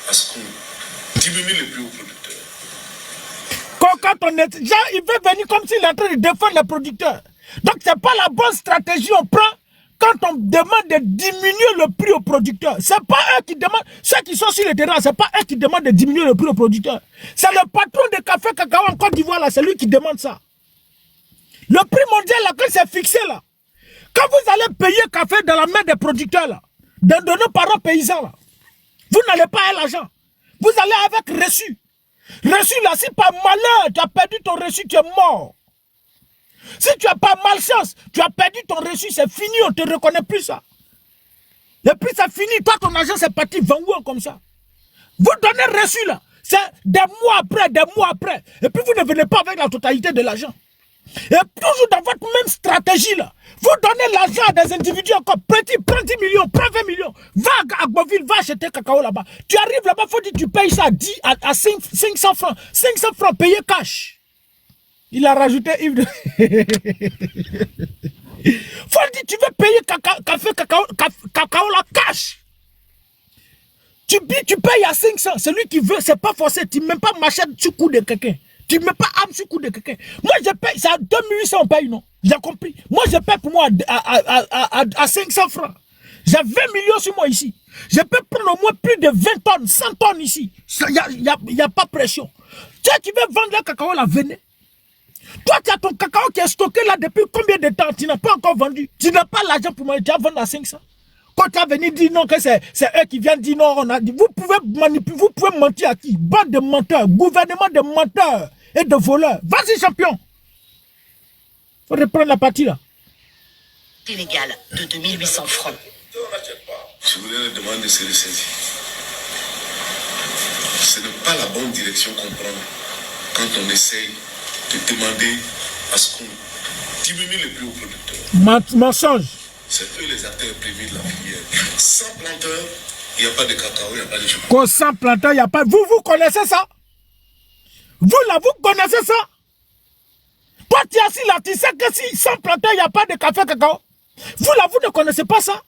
à ce qu'on diminue le prix aux producteurs. Quand on est, genre, il veut venir comme s'il est en train de défendre les producteurs. Donc, c'est pas la bonne stratégie on prend quand on demande de diminuer le prix aux producteurs. C'est pas eux qui demandent, ceux qui sont sur le terrain, c'est pas eux qui demandent de diminuer le prix aux producteurs. C'est le patron de café cacao en Côte d'Ivoire, là, c'est lui qui demande ça. Le prix mondial, là, quand c'est fixé, là, quand vous allez payer café dans la main des producteurs, là, de nos parents paysans, là, vous n'allez pas avoir l'argent. Vous allez avec reçu. Reçu, là, si par malheur, tu as perdu ton reçu, tu es mort. Si tu n'as pas malchance, tu as perdu ton reçu, c'est fini, on ne te reconnaît plus ça. Et puis c'est fini, toi ton argent c'est parti 20 mois comme ça. Vous donnez reçu là, c'est des mois après, des mois après. Et puis vous ne venez pas avec la totalité de l'argent. Et toujours dans votre même stratégie là, vous donnez l'argent à des individus encore petits, prends 10 millions, prends 20 millions, va à Gboville, va acheter cacao là-bas. Tu arrives là-bas, faut dire tu payes ça à 500 francs. 500 francs payés cash. Il a rajouté Yves de... Faut dire, tu veux payer café cacao la cash. Tu payes à 500. Celui qui veut, c'est pas forcé. Tu ne mets pas machette sur le cou de quelqu'un. Tu ne mets pas arme sur le cou de quelqu'un. Moi, je paye, c'est à 2800 on paye, non? J'ai compris. Moi, je paye pour moi à 500 francs. J'ai 20 millions sur moi ici. Je peux prendre au moins plus de 20 tonnes, 100 tonnes ici. Il n'y a pas pression. Tu sais, tu veux vendre le cacao, là, venez. Toi, tu as ton cacao qui est stocké là depuis combien de temps? Tu n'as pas encore vendu. Tu n'as pas l'argent pour moi. Tu as vendu à 500. Quand tu as venu dire non, que c'est eux qui viennent dire non, on a dit. Vous pouvez manipuler, vous pouvez mentir à qui? Bande de menteurs, gouvernement de menteurs et de voleurs. Vas-y, champion. Faut reprendre la partie là. Illégal de 2800 francs. Je voulais le demander, c'est le saisi. Ce n'est pas la bonne direction qu'on prend quand on essaye de demander à ce qu'on diminue le prix aux producteurs. Mensonge. C'est eux les acteurs prévus de la filière. Sans planteur, il n'y a pas de cacao, il n'y a pas de chocolat. Quand sans planteur, il n'y a pas... Vous connaissez ça? Vous là, vous connaissez ça? Toi, tu es assis là, tu sais que si sans planteur, il n'y a pas de café cacao. Vous là, vous ne connaissez pas ça?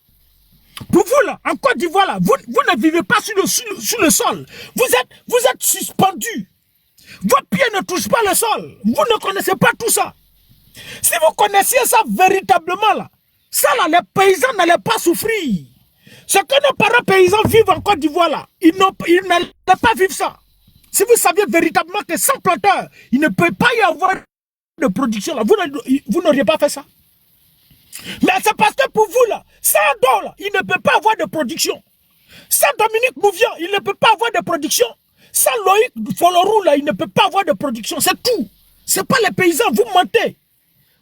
Pour vous là, en Côte d'Ivoire là, vous ne vivez pas sur le sol. Vous êtes suspendu. Vos pieds ne touchent pas le sol. Vous ne connaissez pas tout ça. Si vous connaissiez ça véritablement là, ça là, les paysans n'allaient pas souffrir. Ce que nos parents paysans vivent en Côte d'Ivoire là, ils n'allaient pas vivre ça. Si vous saviez véritablement que sans planteur, il ne peut pas y avoir de production là, vous n'auriez pas fait ça. Mais c'est parce que pour vous là, sans don là, il ne peut pas avoir de production. Sans Dominique Mouvian, il ne peut pas avoir de production. Sans Loïc Folorou là, il ne peut pas avoir de production. C'est tout. C'est pas les paysans, vous mentez.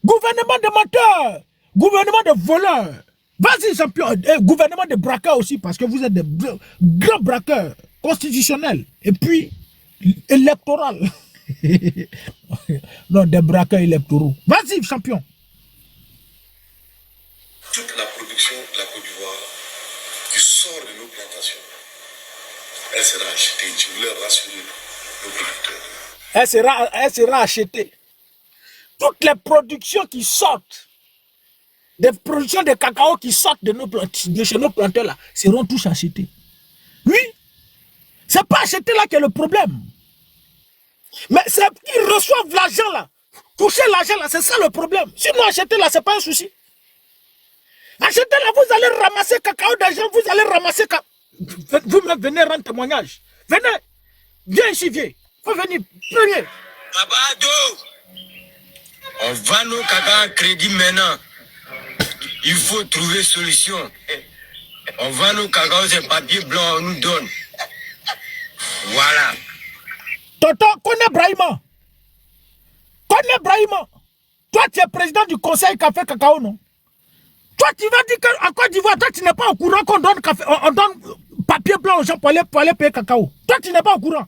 Gouvernement de menteurs, gouvernement de voleurs. Vas-y, champion. Gouvernement de braqueurs aussi, parce que vous êtes des grands braqueurs constitutionnels. Et puis, électoral. Non, des braqueurs électoraux. Vas-y, champion. Toute la production de la Côte d'Ivoire qui sort de nos plantations, elle sera achetée. Je voulais rassurer nos producteurs. Elle sera achetée. Toutes les productions qui sortent, des productions de cacao qui sortent de chez nos planteurs là, seront tous achetées. Oui, c'est pas acheté là qui est le problème. Mais c'est qu'ils reçoivent l'argent là. Toucher l'argent là, c'est ça le problème. Sinon, acheter là, c'est pas un souci. Acheter là, vous allez ramasser cacao d'argent, vous allez ramasser cacao. Vous-même venez rendre témoignage. Venez. Viens ici, viens. Faut venir. Prenez. Abado, on va nos cacao en crédit maintenant. Il faut trouver solution. On vend nos cacao, c'est papier blanc, on nous donne. Voilà. Toto, connais Brahima. Connais Brahima. Toi, tu es président du conseil café cacao, non? Toi, tu vas dire qu'en Côte d'Ivoire, toi, tu n'es pas au courant qu'on donne café, on donne papier blanc aux gens pour aller payer cacao. Toi, tu n'es pas au courant.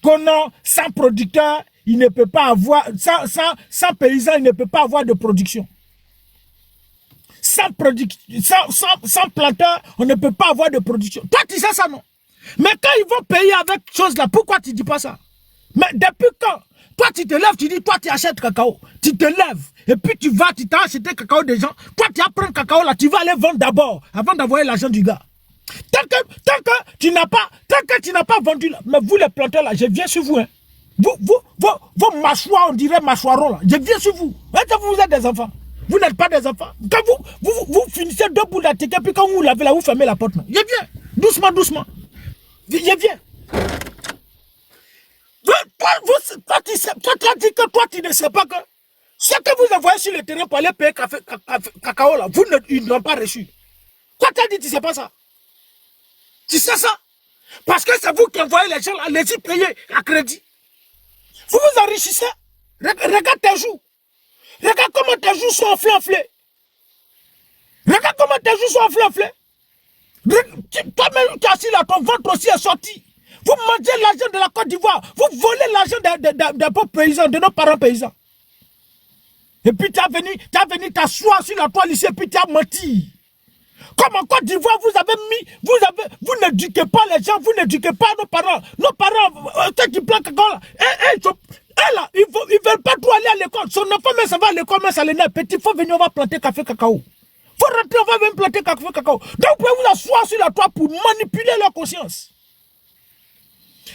Qu'on a 100 producteurs, il ne peut pas avoir, 100 paysans, il ne peut pas avoir de production. 100 planteurs, on ne peut pas avoir de production. Toi, tu sais ça, non? Mais quand ils vont payer avec chose là, pourquoi tu ne dis pas ça? Mais depuis quand? Toi, tu te lèves, tu dis, toi, tu achètes cacao. Tu te lèves, et puis tu vas, tu t'as acheté cacao des gens. Toi, tu vas prendre cacao là, tu vas aller vendre d'abord, avant d'envoyer l'argent du gars. Tant que tu n'as pas vendu là, mais vous les planteurs là, je viens sur vous. Hein. Vos mâchoires, on dirait mâchoirons là, je viens sur vous. Est-ce que vous êtes des enfants? Vous n'êtes pas des enfants. Quand vous finissez deux boules d'attiquer, puis quand vous lavez là, vous fermez la porte. Je viens, doucement, doucement. Je viens. Toi, tu as dit que toi, tu ne sais pas que ce que vous envoyez sur le terrain pour aller payer cacao là, ils n'ont pas reçu. Toi, tu as dit, tu ne sais pas ça. Tu sais ça? Parce que c'est vous qui envoyez les gens là, les y payer à crédit. Vous vous enrichissez. Regarde tes joues. Regarde comment tes joues sont enflées. Regarde comment tes joues sont enflées. Toi-même, tu as assis là, ton ventre aussi est sorti. Vous mangez l'argent de la Côte d'Ivoire. Vous volez l'argent des pauvres paysans, de nos parents paysans. Et puis tu as venu t'asseoir sur la toile ici et puis tu as menti. Comme en Côte d'Ivoire, vous n'éduquez pas les gens, vous n'éduquez pas nos parents. Nos parents, qui plantent cacao là, là, ils veulent pas tout aller à l'école. Son enfant, mais ça va à l'école, mais ça l'est petit. Il faut venir, on va planter café cacao. Il faut rentrer, on va même planter café cacao. Donc vous pouvez vous asseoir sur la toile pour manipuler leur conscience.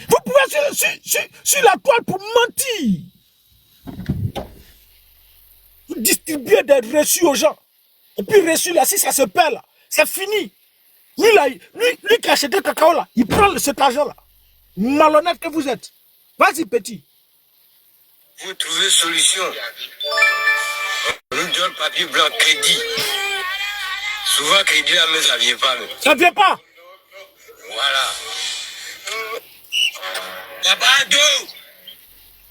Vous pouvez sur la toile pour mentir. Vous distribuez des reçus aux gens. Et puis reçus là, si ça se perd là, c'est fini. Lui qui a acheté le cacao là, il prend cet argent là. Malhonnête que vous êtes. Vas-y petit. Vous trouvez solution. On nous donne papier blanc, crédit. Souvent crédit là, mais ça vient pas. Mais. Ça vient pas. Voilà. Papa Ado.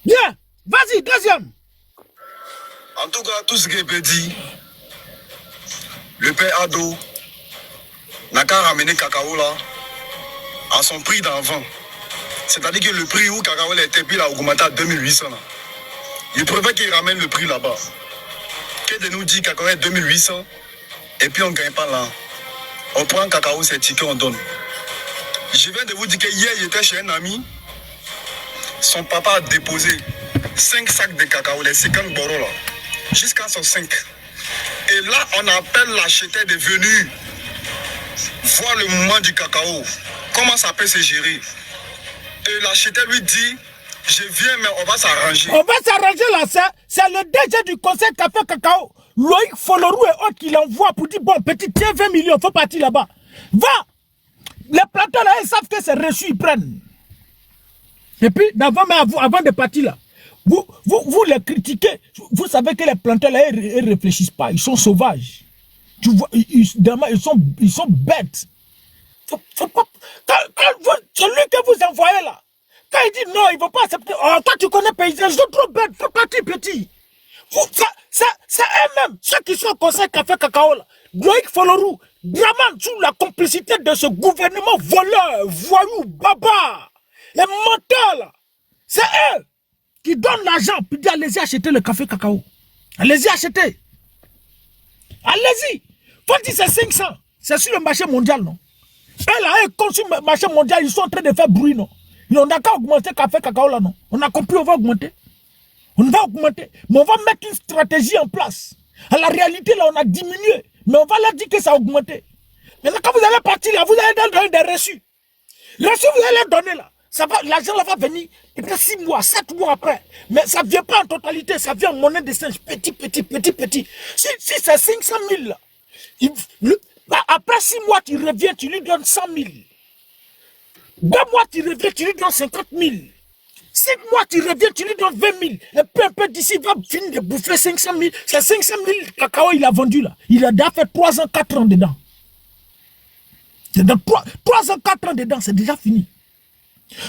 Bien. Vas-y, deuxième. En tout cas, tout ce que je peux dire, le père Ado n'a qu'à ramener cacao là à son prix d'avant. C'est-à-dire que le prix où cacao était, puis il a augmenté à 2800 là. Il préfère qu'il ramène le prix là-bas. Que de nous dire cacao est 2800 et puis on ne gagne pas là. On prend cacao, c'est ticket, on donne. Je viens de vous dire que hier, j'étais chez un ami. Son papa a déposé 5 sacs de cacao, les 50 boros là, jusqu'à son 5. Et là, on appelle l'acheteur de venir voir le moment du cacao. Comment ça peut se gérer? Et l'acheteur lui dit, je viens, mais on va s'arranger. On va s'arranger là, c'est le DG du conseil café cacao, Loïc Folorou et autres qui l'envoient pour dire, bon, petit, tiens 20 millions, faut partir là-bas. Va! Les planteurs là, ils savent que c'est reçu, ils prennent. Et puis, avant de partir là, vous les critiquez. Vous savez que les planteurs là, ils ne réfléchissent pas, ils sont sauvages. Tu vois, ils sont bêtes. Celui que vous envoyez là, quand il dit non, il ne veut pas accepter. Oh, toi, tu connais paysan, ils sont trop bêtes, faut partir petit. C'est eux-mêmes, ceux qui sont au conseil café cacao là. Loïc Folorou, Draman, sous la complicité de ce gouvernement voleur, voyou, baba, les menteurs là. C'est eux qui donnent l'argent, puis disent allez-y acheter le café cacao. Allez-y acheter. Allez-y. Faut dire c'est 500. C'est sur le marché mondial, non? Eux là, eux, comme sur le marché mondial, ils sont en train de faire bruit, non? On n'a qu'à augmenter le café cacao là, non? On a compris, on va augmenter. On va augmenter. Mais on va mettre une stratégie en place. À la réalité, là, on a diminué. Mais on va leur dire que ça a augmenté. Maintenant, quand vous allez partir là, vous allez donner des reçus. Les reçus, vous allez les donner là. l'argent là va venir, peut-être 6 mois, 7 mois après. Mais ça ne vient pas en totalité, ça vient en monnaie de singe, petit. Si c'est 500 000 là, après 6 mois, tu reviens, tu lui donnes 100 000. 2 mois, tu reviens, tu lui donnes 50 000. 5 mois, tu reviens, tu lui donnes 20 000. Et peu à peu d'ici, il va finir de bouffer 500 000. C'est 500 000 cacao, il a vendu là. Il a déjà fait 3 ans, 4 ans dedans. C'est dans 3 ans, 4 ans dedans, c'est déjà fini.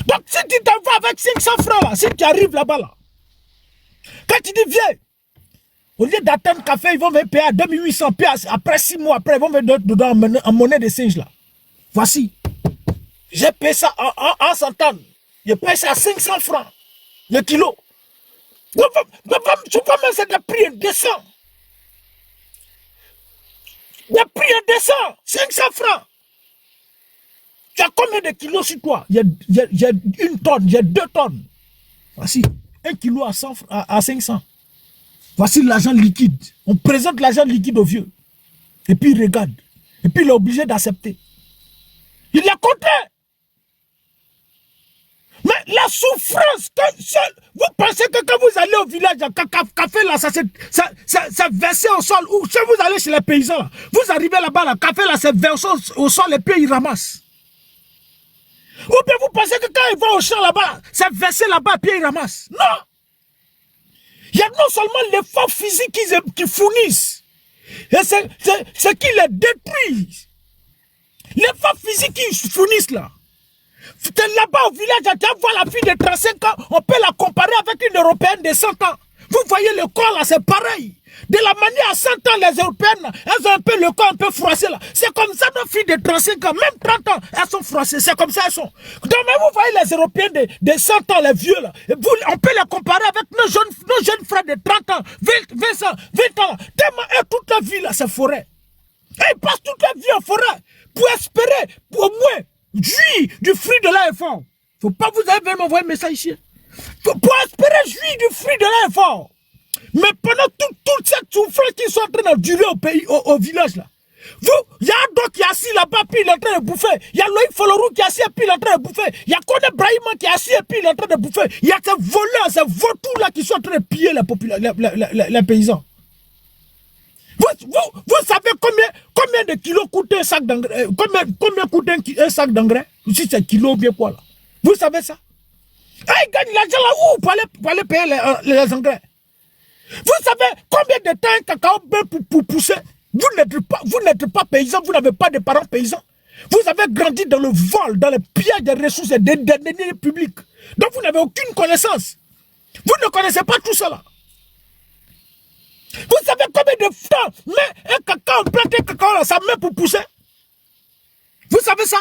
Donc, si tu t'en vas avec 500 francs là, si tu arrives là-bas là, quand tu dis viens, au lieu d'attendre café, ils vont me payer à 2800, puis après 6 mois, après, ils vont me donner en monnaie de singe là. Voici. J'ai payé ça en s'entendre. J'ai payé ça à 500 francs le kilo. Je vois même c'est des prix indécents. Des prix indécents, 500 francs. Tu as combien de kilos sur toi? J'ai 1 tonne, j'ai 2 tonnes. Voici, 1 kilo à 500. Voici l'argent liquide. On présente l'argent liquide au vieux. Et puis il regarde. Et puis il est obligé d'accepter. Il est content. Mais la souffrance, vous pensez que quand vous allez au village, café là, ça versé au sol. Ou si vous allez chez les paysans, là, vous arrivez là-bas, le café là, c'est versé au sol et puis ils ramassent. Ou bien vous pensez que quand ils vont au champ là-bas, c'est versé là-bas et puis ils ramassent. Non. Il y a non seulement l'effort physique qu'ils fournissent, et c'est qui les détruit. L'effort physique qu'ils fournissent là. Là-bas au village, tu vois la fille de 35 ans, on peut la comparer avec une Européenne de 100 ans. Vous voyez le corps là, c'est pareil. De la manière à 100 ans, les Européennes, elles ont un peu le corps un peu froissé là. C'est comme ça nos filles de 35 ans, même 30 ans, elles sont froissées. C'est comme ça elles sont. Donc même vous voyez les Européennes de 100 ans, les vieux là. On peut les comparer avec nos jeunes frères de 30 ans, 20 ans. Tellement eux, toute la vie là, c'est forêt. Et ils passent toute la vie en forêt pour espérer, pour au moins, jouir du fruit de leur effort. Faut pas vous avez m'envoyer un message ici. Pour espérer jouir du fruit de leur effort. Mais pendant toute cette souffrance qui sont en train de durer au pays, au village là. Il y a un doc qui est assis là-bas, puis il est en train de bouffer. Il y a Loïc Folorou qui est assis, puis il est en train de bouffer. Il y a Kone Brahima qui est assis, puis il est en train de bouffer. Il y a ces voleurs, ces vautours là qui sont en train de piller les paysans. Vous savez combien de kilos coûte un sac d'engrais? Combien coûte un sac d'engrais? Si c'est kilo ou bien quoi là? Vous savez ça? Et ils gagnent l'argent là où pour aller payer les engrais? Vous savez combien de temps un cacao pour pousser? Vous n'êtes pas paysan, vous n'avez pas de parents paysans. Vous avez grandi dans le vol, dans le pillage des ressources et des deniers publics. Donc vous n'avez aucune connaissance. Vous ne connaissez pas tout cela. Vous savez combien de temps mais un cacao, plante un cacao là, ça met pour pousser? Vous savez ça?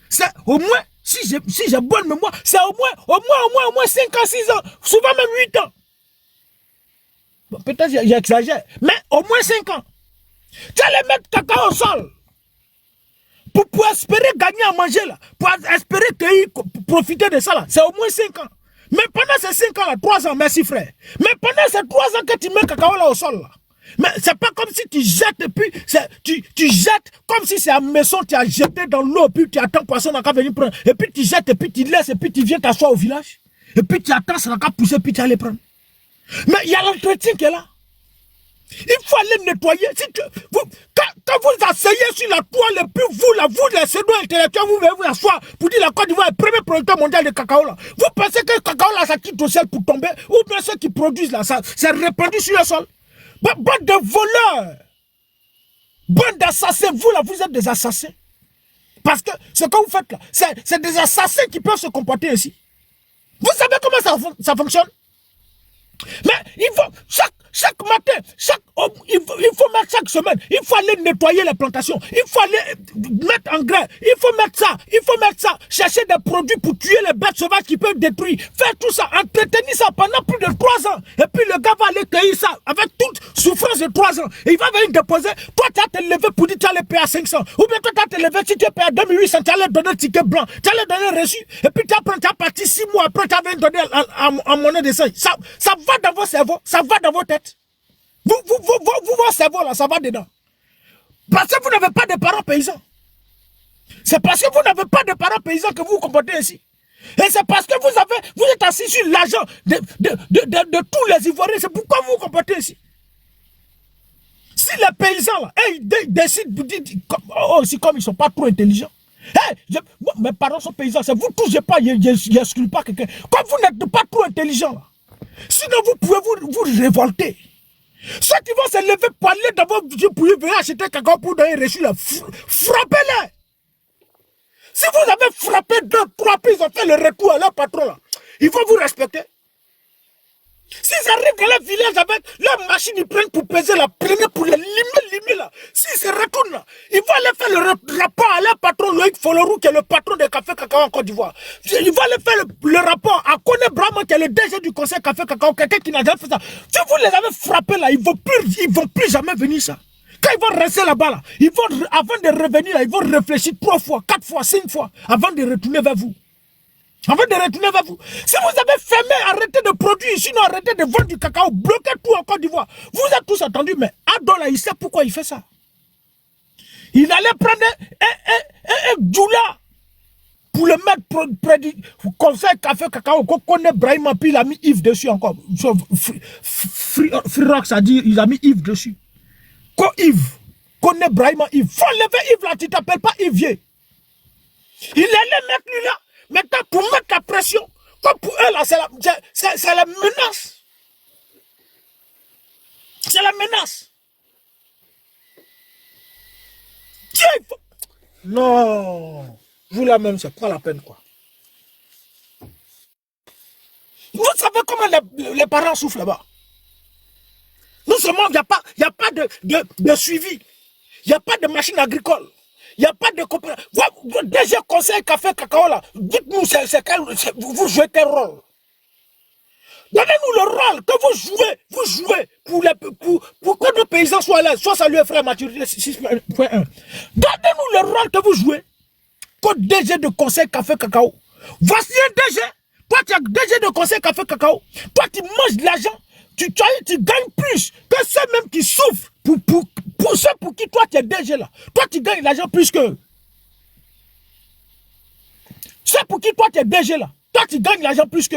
C'est au moins, si j'ai bonne mémoire, c'est au moins 5 ans, 6 ans, souvent même 8 ans. Bon, peut-être j'exagère, mais au moins 5 ans. Tu allais mettre cacao au sol pour espérer gagner à manger là, pour espérer profiter de ça là, c'est au moins 5 ans. Mais pendant ces 5 ans là, 3 ans, merci frère. Mais pendant ces 3 ans que tu mets cacao là au sol là, mais c'est pas comme si tu jettes et puis tu jettes comme si c'est à maison, tu as jeté dans l'eau, puis tu attends poisson n'a qu'à venir prendre. Et puis tu jettes et puis tu laisses et puis tu viens t'asseoir au village. Et puis tu attends, ça n'a qu'à pousser, puis tu vas les prendre. Mais il y a l'entretien qui est là. Il faut aller nettoyer. Quand vous asseyez sur la toile, et puis vous les séduits intellectuels, vous venez vous asseoir pour dire la Côte d'Ivoire est le premier producteur mondial de cacao là. Vous pensez que le cacao là, ça quitte au ciel pour tomber? Ou bien ceux qui produisent là, ça c'est répandu sur le sol? Bande de voleurs! Bande d'assassins! Vous là, vous êtes des assassins. Parce que ce que vous faites là, c'est des assassins qui peuvent se comporter ainsi. Vous savez comment ça fonctionne? Mais il faut, chaque matin, il faut mettre chaque semaine, il faut aller nettoyer les plantations, il faut aller mettre engrais, il faut mettre ça, chercher des produits pour tuer les bêtes sauvages qui peuvent détruire, faire tout ça, entretenir ça pendant plus de 3 ans. Et puis le gars va aller cueillir ça avec toute souffrance de 3 ans. Et il va venir déposer, toi tu as te levé pour dire que tu allais payer à 500. Ou bien toi tu as te levé, si tu payes à 2800, tu allais donner un ticket blanc, tu allais donner un reçu. Et puis tu as parti 6 mois après, tu avais donné en monnaie de sang. Ça va dans vos cerveaux, ça va dans vos têtes. Vos cerveaux là, ça va dedans. Parce que vous n'avez pas de parents paysans. C'est parce que vous n'avez pas de parents paysans que vous vous comportez ainsi. Et c'est parce que vous êtes assis sur l'argent de tous les Ivoiriens. C'est pourquoi vous vous comportez ici. Si les paysans, là, ils décident, vous dites, aussi comme ils ne sont pas trop intelligents. Mes parents sont paysans, c'est vous touchez pas, je n'exclus pas quelqu'un. Comme vous n'êtes pas trop intelligent, là, sinon vous pouvez vous révolter. Ceux qui vont se lever pour aller dans vos yeux pour venir acheter quelqu'un pour donner reçu, là, frappez-les. Si vous avez frappé 2, 3, puis ils ont fait le retour à leur patron, là, ils vont vous respecter. S'ils arrivent dans le village avec leur machine, ils prennent pour peser la première pour les limer là. S'ils se retournent là, ils vont aller faire le rapport à leur patron Loïc Folorou, qui est le patron de Café Cacao en Côte d'Ivoire. Ils vont aller faire le rapport à Kone Brahma, qui est le DG du conseil Café Cacao, quelqu'un qui n'a jamais fait ça. Si vous les avez frappés là, ils vont plus jamais venir ça. Quand ils vont rester là-bas, là, ils vont, avant de revenir là, ils vont réfléchir 3 fois, 4 fois, 5 fois, avant de retourner vers vous. Avant de retourner vers vous. Si vous avez fermé, arrêtez de produire, sinon arrêtez de vendre du cacao, bloquez tout en Côte d'Ivoire. Vous êtes tous attendus, mais Ado là, il sait pourquoi il fait ça. Il allait prendre un djoula pour le mettre près du conseil Café Cacao, qu'on connaît Brahima, puis il a mis Yves dessus encore. Frirox a dit, il a mis Yves dessus. Quand Yves connaît Brahima, Yves. Faut lever Yves là, tu t'appelles pas Yves. Il allait mettre lui là. Maintenant, pour mettre la pression, comme pour eux, là, c'est la menace. C'est la menace. Tiens, non. Vous là même, c'est pas la peine, quoi. Vous savez comment les parents souffrent là-bas. Non seulement il n'y a pas de suivi, il n'y a pas de machine agricole. Il n'y a pas de coopération. Déjà, conseil Café Cacao, là, dites-nous, vous jouez quel rôle? Donnez-nous le rôle que vous jouez pour que nos paysans soient là, soit salués, frère maturité 6.1. Donnez-nous le rôle que vous jouez comme DG de conseil Café Cacao. Voici un DG. Toi, tu es DG de conseil Café Cacao. Toi, tu manges de l'argent. Tu gagnes plus que ceux-mêmes qui souffrent pour ceux pour qui toi tu es DG là. Toi tu gagnes l'argent plus que ceux pour qui toi tu es DG là. Toi tu gagnes l'argent plus que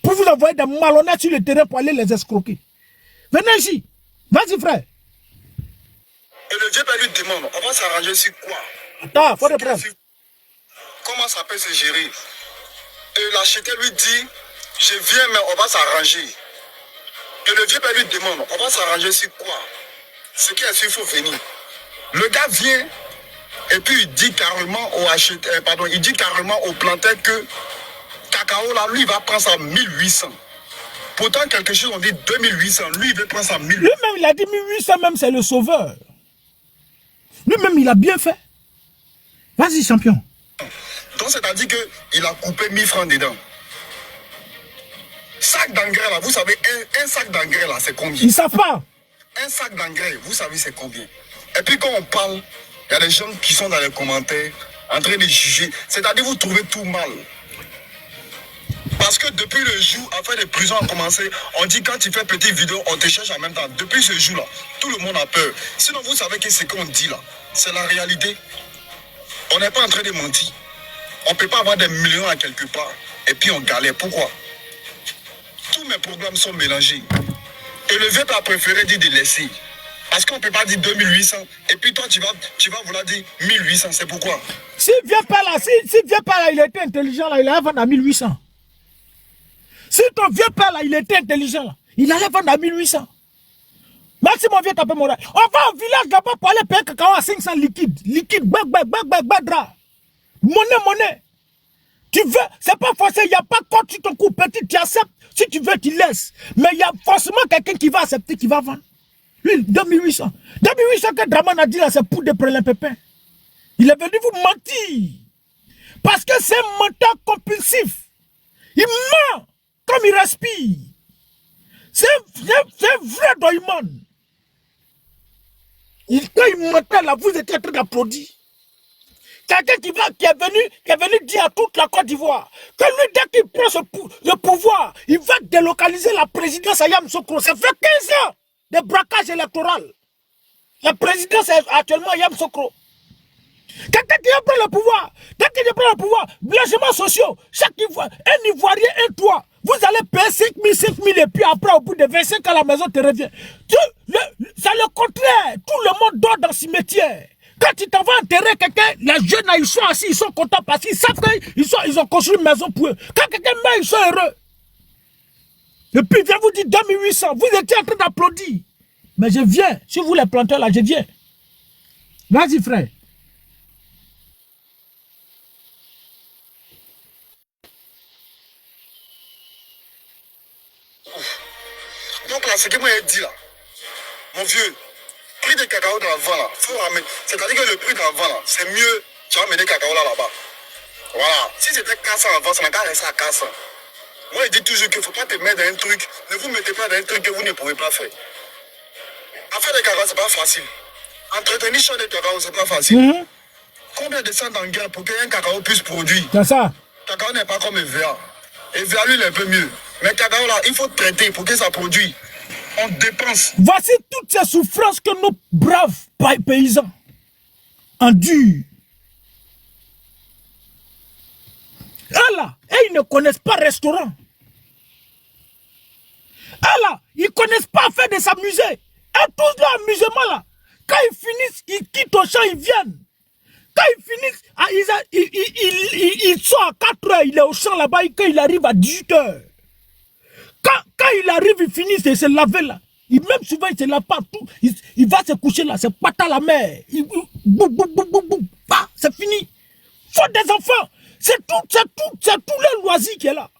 pour vous envoyer des malhonnêtes sur le terrain pour aller les escroquer. Venez ici. Vas-y frère. Et le Dieu lui demande, on va s'arranger sur quoi? Attends, faut reprendre. Comment ça peut se gérer? Et l'acheteur lui dit, je viens mais on va s'arranger. Et le Dieu lui demande, on va s'arranger sur quoi? Ce qui est sûr, il faut venir. Le gars vient et puis il dit carrément au acheteur, il dit carrément au planteur que cacao là, lui il va prendre ça 1800. Pourtant quelque chose on dit 2800, lui il veut prendre ça 1800. Lui-même il a dit 1800, même c'est le sauveur. Lui-même il a bien fait. Vas-y champion. Donc c'est-à-dire qu'il a coupé 1000 francs dedans. Sac d'engrais là, vous savez, un sac d'engrais là, c'est combien? Ils ne savent pas. Un sac d'engrais, vous savez c'est combien? Et puis quand on parle, il y a des gens qui sont dans les commentaires en train de juger. C'est-à-dire vous trouvez tout mal. Parce que depuis le jour, afin de prison a commencé, on dit quand tu fais petite vidéo, on te cherche en même temps. Depuis ce jour-là, tout le monde a peur. Sinon vous savez que ce qu'on dit là, c'est la réalité. On n'est pas en train de mentir. On ne peut pas avoir des millions à quelque part et puis on galère. Pourquoi? Tous mes programmes sont mélangés. Et le VP a préféré dire de laisser. Parce qu'on ne peut pas dire 2800. Et puis toi, tu vas vouloir dire 1800. C'est pourquoi? Si viens pas là, il était intelligent là, il allait vendre à 1800. Si ton vieux père là, il était intelligent là, il allait vendre à 1800. Même si mon vieux tapait mon rêve. On va au village d'abord pour aller payer cacao à 500 liquide. Liquide, drap. Monnaie. Tu veux, c'est pas forcé, il n'y a pas quand tu te coupes petit, tu acceptes. Si tu veux, tu laisses. Mais il y a forcément quelqu'un qui va accepter, qui va vendre. Lui, 2800. 2800 que Draman a dit là, c'est pour des problèmes pépins. Il est venu vous mentir. Parce que c'est un menteur compulsif. Il ment comme il respire. C'est un vrai doyman. Quand il mentait là, vous étiez en train d'applaudir. Quelqu'un qui est venu dire à toute la Côte d'Ivoire que lui, dès qu'il prend le pouvoir, il va délocaliser la présidence à Yamoussoukro. Ça fait 15 ans de braquage électoral. La présidence est actuellement à Yamoussoukro. Quelqu'un qui a pris le pouvoir, blanchiment sociaux, un Ivoirien, un toit, vous allez payer 5 000 et puis après, au bout de 25 ans, la maison te revient. C'est le contraire. Tout le monde dort dans le cimetière. Quand tu t'en vas enterrer quelqu'un, les jeunes, ils sont assis, ils sont contents parce qu'ils savent qu'ils ont construit une maison pour eux. Quand quelqu'un meurt, ils sont heureux. Et puis, il vient vous dire 2800, vous étiez en train d'applaudir. Mais je viens, si vous les plantez là, je viens. Vas-y, frère. Donc là, ce que moi j'ai dit là, mon vieux, prix de cacao dans le vent là, faut ramener. C'est-à-dire que le prix dans le vent là, c'est mieux, tu vas amener cacao là-bas. Voilà. Si c'était 400 avant, ça n'a qu'à rester à 400. Moi, je dis toujours qu'il ne faut pas te mettre dans un truc, ne vous mettez pas dans un truc que vous ne pouvez pas faire. Affaire de cacao, c'est pas facile. Entretenir champ de cacao, c'est pas facile. Combien de cents en guerre pour qu'un cacao puisse produire? C'est ça. Cacao n'est pas comme EVA. EVA, lui, il est un peu mieux. Mais cacao, là, il faut traiter pour que ça produise. On dépense. Voici toutes ces souffrances que nos braves paysans endurent. Ah là, et ils ne connaissent pas restaurant. Ah là, ils ne connaissent pas faire de s'amuser. Et tous leur amusement là, quand ils finissent, ils quittent au champ, ils viennent. Quand ils finissent, ils sont à 4 heures, il est au champ là-bas, et quand il arrive à 18 heures. Quand il arrive, il finit de se laver là. Même souvent, il se lave partout. Il va se coucher là, c'est pas à la mer. C'est fini. Faut des enfants. C'est tout le loisir qui est là.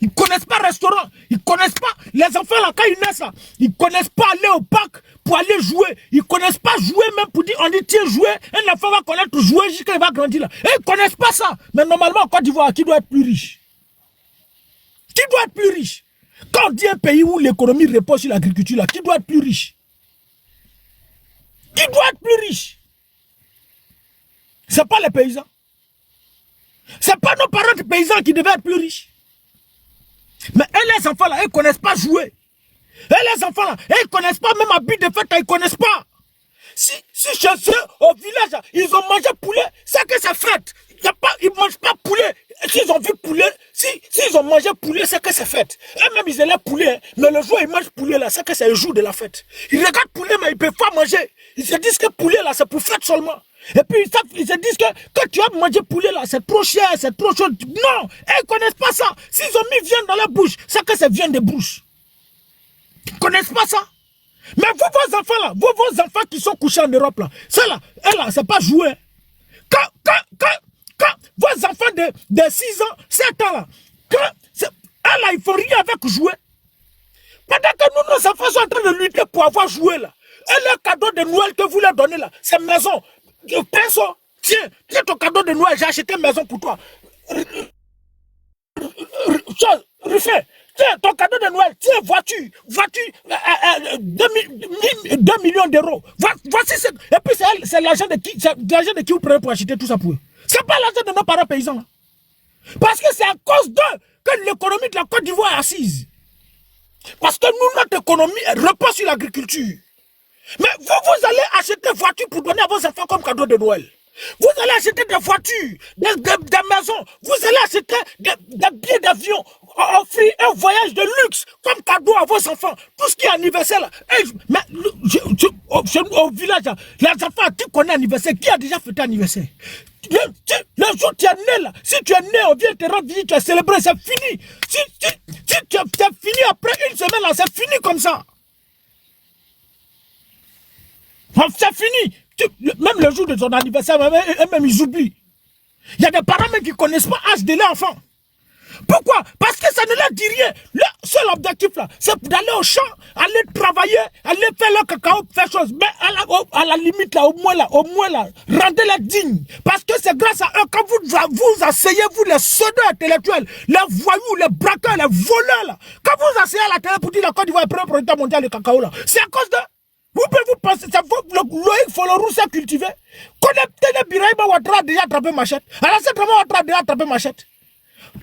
Ils ne connaissent pas le restaurant. Ils ne connaissent pas les enfants là, quand ils naissent là. Ils ne connaissent pas aller au parc pour aller jouer. Ils ne connaissent pas jouer même pour dire on dit tiens jouer. Un enfant va connaître jouer jusqu'à il va grandir là. Et ils ne connaissent pas ça. Mais normalement, en Côte d'Ivoire, qui doit être plus riche? Qui doit être plus riche? Quand on dit un pays où l'économie repose sur l'agriculture, là, qui doit être plus riche? Qui doit être plus riche? Ce n'est pas les paysans. Ce n'est pas nos parents de paysans qui devaient être plus riches. Mais les enfants là, ils ne connaissent pas jouer. Et les enfants là, ils ne connaissent pas même habit de fête, ils ne connaissent pas. Si chez eux, au village, là, ils ont mangé poulet, c'est que c'est fête. Ils ne mangent pas poulet. S'ils ont vu poulet, s'ils ont mangé poulet, c'est que c'est fête. Eux-mêmes, ils allaient poulet, hein. Mais le jour où ils mangent poulet, là, c'est que c'est le jour de la fête. Ils regardent poulet, mais ils ne peuvent pas manger. Ils se disent que poulet, là, c'est pour fête seulement. Et puis, ils se disent que quand tu as mangé poulet, là, c'est trop cher, c'est trop chaud. Non, ils ne connaissent pas ça. S'ils ont mis viande dans leur bouche, c'est que c'est viande de bouche. Ils ne connaissent pas ça. Mais vous, vos enfants, là, vos enfants qui sont couchés en Europe, là, ça, là, c'est pas jouer. Quand vos enfants de 6 ans, 7 ans, là, là, il ne faut rien avec jouer. Pendant que nous, nos enfants sont en train de lutter pour avoir joué, là. Et le cadeau de Noël que vous leur donnez, là, c'est maison. Personne, tiens ton cadeau de Noël, j'ai acheté une maison pour toi. Refais. Tiens, ton cadeau de Noël, tiens, voiture, 2 millions d'euros. Voici, et puis c'est l'argent de qui vous prenez pour acheter tout ça pour eux. C'est pas l'argent de nos parents paysans. Là. Parce que c'est à cause d'eux que l'économie de la Côte d'Ivoire est assise. Parce que nous, notre économie repose sur l'agriculture. Mais vous allez acheter des voitures pour donner à vos enfants comme cadeau de Noël. Vous allez acheter des voitures, des maisons. Vous allez acheter des billets d'avion, offrir un voyage de luxe comme cadeau à vos enfants. Tout ce qui est anniversaire là. Mais au village, là, les enfants qui connaissent anniversaire, qui a déjà fêté anniversaire? Le jour où tu es né là, si tu es né, on vient te rendre visite, tu as célébré, c'est fini. Si tu as fini après une semaine là, c'est fini comme ça. C'est fini. Même le jour de ton anniversaire, même ils oublient. Il y a des parents même qui ne connaissent pas l'âge de l'enfant. Pourquoi? Parce que ça ne leur dit rien. Le seul objectif là, c'est d'aller au champ, aller travailler, aller faire le cacao, faire chose. Mais à la limite là, au moins là, rendez-les dignes. Parce que c'est grâce à eux, quand vous asseyez, vous les pseudo-intellectuels, les voyous, les braqueurs, les voleurs là, quand vous asseyez à la télé pour dire la Côte d'Ivoire est le premier producteur mondial de cacao là, c'est à cause de... Vous pouvez vous penser, c'est Loïc Folorou s'est cultivé. Connecté le Biraïba Ouattara a déjà attrapé machette. Alors c'est vraiment Ouattara a déjà attrapé machette.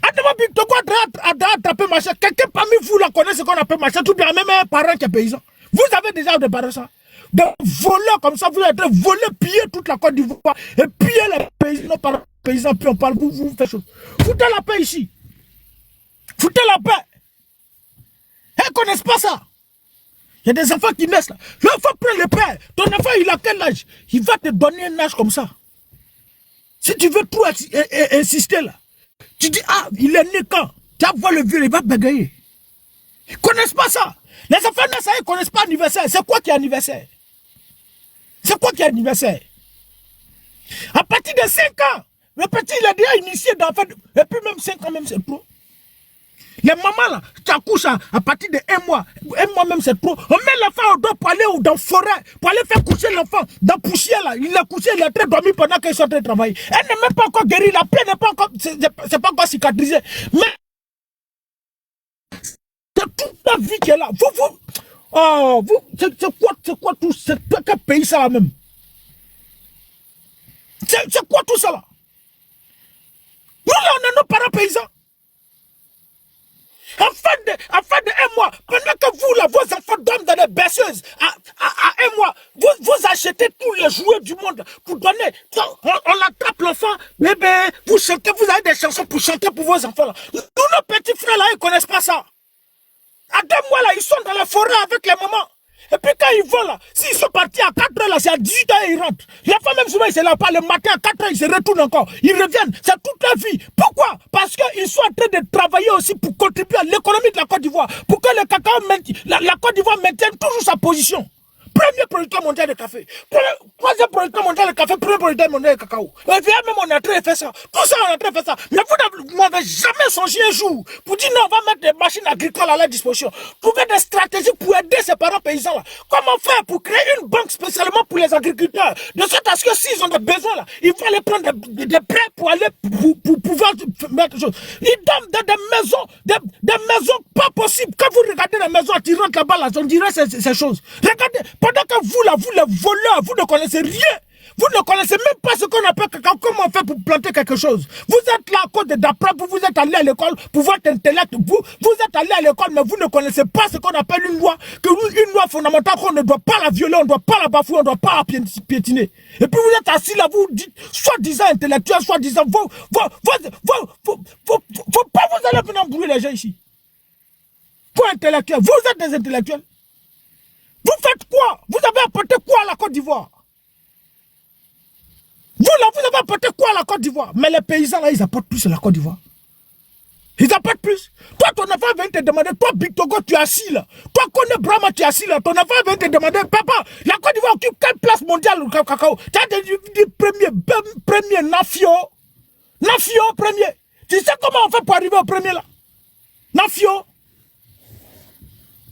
Adama Bictoko a déjà attrapé machette. Quelqu'un parmi vous la connaît ce qu'on appelle machette ou bien même un parent qui est paysan. Vous avez déjà des parents ça. de voleurs comme ça, vous êtes volés, piller toute la Côte d'Ivoire et piller les paysans par les paysans, puis on parle, vous faites chose. Foutez la paix ici. Foutez la paix. Ils ne connaissent pas ça. Il y a des enfants qui naissent là. L'enfant prend le père. Ton enfant, il a quel âge? Il va te donner un âge comme ça. Si tu veux trop insister là, tu dis, ah, il est né quand? Tu vas voir le vieux, il va bégayer. Ils ne connaissent pas ça. Les enfants naissent, ils ne connaissent pas anniversaire. C'est quoi qui est anniversaire? C'est quoi qui est anniversaire? À partir de 5 ans, le petit, il a déjà initié d'enfant. Et puis même 5 ans, même c'est trop. Les mamans là, tu accouches à partir de 1 mois. 1 mois même c'est trop. On met l'enfant au dos pour aller dans la forêt, pour aller faire coucher l'enfant dans la poussière là. Il a couché, il a très dormi pendant qu'ils sont en train de travailler. Elle n'est même pas encore guérie, la plaie n'est pas encore, c'est pas encore cicatrisé. Mais c'est toute la vie qui est là. C'est quoi tout, c'est quel pays ça là même? C'est quoi tout ça là? Nous là on est nos parents paysans. En fin de 1 mois, pendant que vous, là, vos enfants dorment dans les berceuses, à 1 mois, vous achetez tous les jouets du monde pour donner. On attrape l'enfant, bébé, vous chantez, vous avez des chansons pour chanter pour vos enfants. Là. Tous nos petits frères, là, ils ne connaissent pas ça. À 2 mois, là, ils sont dans la forêt avec les mamans. Et puis quand ils vont là, s'ils sont partis à 4 heures là, c'est à 18 heures ils rentrent. Les femmes même souvent ils se lavent pas le matin à 4 heures, ils se retournent encore. Ils reviennent, c'est toute leur vie. Pourquoi? Parce qu'ils sont en train de travailler aussi pour contribuer à l'économie de la Côte d'Ivoire. Pour que le cacao, la Côte d'Ivoire maintienne toujours sa position. Premier producteur mondial de café. Troisième producteur mondial de café, premier producteur mondial de cacao. Et puis même on est en train de faire ça. Tout ça on est en train de faire ça. Mais vous n'avez jamais songé un jour pour dire non, on va mettre des machines agricoles à leur disposition. Trouver des stratégies pour aider ces parents paysans là. Comment faire pour créer une banque spécialement pour les agriculteurs? De sorte à ce que s'ils ont des besoins là, ils vont aller prendre des prêts pour aller pour pouvoir mettre des choses. Ils dorment dans des maisons pas possibles. Quand vous regardez les maisons attirantes là-bas, là, on dirait ces choses. Regardez. Pendant que vous, là, vous, les voleurs, vous ne connaissez rien. Vous ne connaissez même pas ce qu'on appelle cacao. Comment on fait pour planter quelque chose? Vous êtes là à cause d'après, vous êtes allé à l'école pour votre intellect. Vous êtes allé à l'école, mais vous ne connaissez pas ce qu'on appelle une loi. Une loi fondamentale qu'on ne doit pas la violer, on ne doit pas la bafouer, on ne doit pas la piétiner. Et puis vous êtes assis là, vous dites, soi-disant intellectuel, soi-disant, pas vous allez venir embrouiller les gens ici. Quoi intellectuel? Vous êtes des intellectuels. Vous faites quoi? Vous avez apporté quoi à la Côte d'Ivoire? Vous là, vous avez apporté quoi à la Côte d'Ivoire? Mais les paysans là, ils apportent plus à la Côte d'Ivoire. Ils apportent plus. Toi, ton enfant vient te demander, toi, Big Togo, tu es assis là. Toi, Kone Brahma, tu es assis là. Ton enfant vient te demander, papa, la Côte d'Ivoire occupe quelle place mondiale au cacao? Tu as dit premier, Nafio. Nafio, premier. Tu sais comment on fait pour arriver au premier là? Nafio.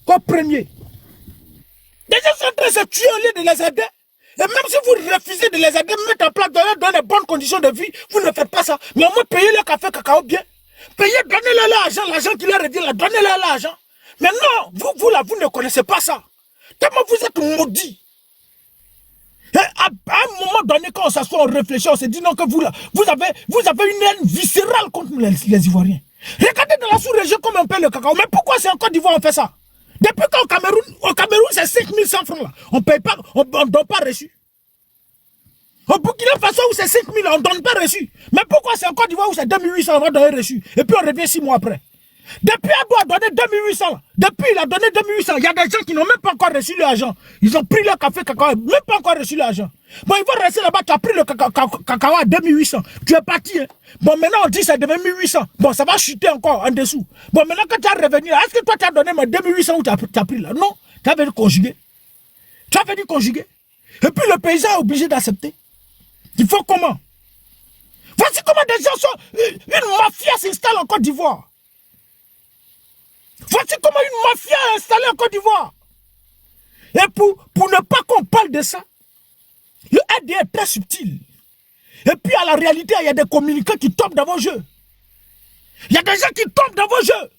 Quoi, premier? Les gens sont en train de se tuer au lieu de les aider. Et même si vous refusez de les aider, mettre en place dans les bonnes conditions de vie, vous ne faites pas ça. Mais au moins, payez le café cacao bien. Payez, donnez-leur l'argent qui leur est dit là, donnez-leur l'argent. Mais non, vous là, vous ne connaissez pas ça. Tellement vous êtes maudits. Et à un moment donné, quand on s'assoit, on réfléchit, on se dit non que vous là, vous avez une haine viscérale contre les Ivoiriens. Regardez dans la sous-région comment on paye le cacao. Mais pourquoi c'est en Côte d'Ivoire on fait ça? Depuis qu'au Cameroun, c'est 5100 francs là. On ne paye pas, on ne donne pas reçu. Au Burkina Faso où c'est 5000, on ne donne pas reçu. Mais pourquoi c'est en Côte d'Ivoire où c'est 2800, on va donner reçu? Et puis on revient 6 mois après. Depuis Ado a donné 2800 là. Depuis il a donné 2800. Il y a des gens qui n'ont même pas encore reçu l'argent. Ils ont pris leur café cacao, même pas encore reçu l'argent. Bon, ils vont rester là-bas, tu as pris le cacao à 2800. Tu es parti. Hein. Bon, maintenant on dit c'est 2800. Bon, ça va chuter encore en dessous. Bon, maintenant quand tu as revenu, est-ce que toi tu as donné 2800 ou tu as pris là? Non, tu avais dû conjuguer. Tu avais dû conjuguer. Et puis le paysan est obligé d'accepter. Il faut comment? Voici comment des gens sont. Une mafia s'installe en Côte d'Ivoire. Voici comment une mafia est installée en Côte d'Ivoire. Et pour ne pas qu'on parle de ça, le AD est très subtil. Et puis à la réalité, il y a des communicants qui tombent dans vos jeux. Il y a des gens qui tombent dans vos jeux.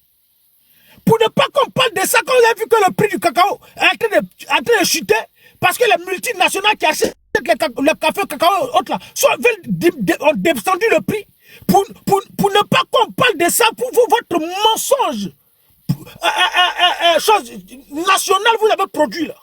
Pour ne pas qu'on parle de ça, quand vous avez vu que le prix du cacao est en train de chuter, parce que les multinationales qui achètent le café cacao autres là, ont descendu le prix. Pour ne pas qu'on parle de ça, pour vous, votre mensonge chose nationale, vous avez produit là.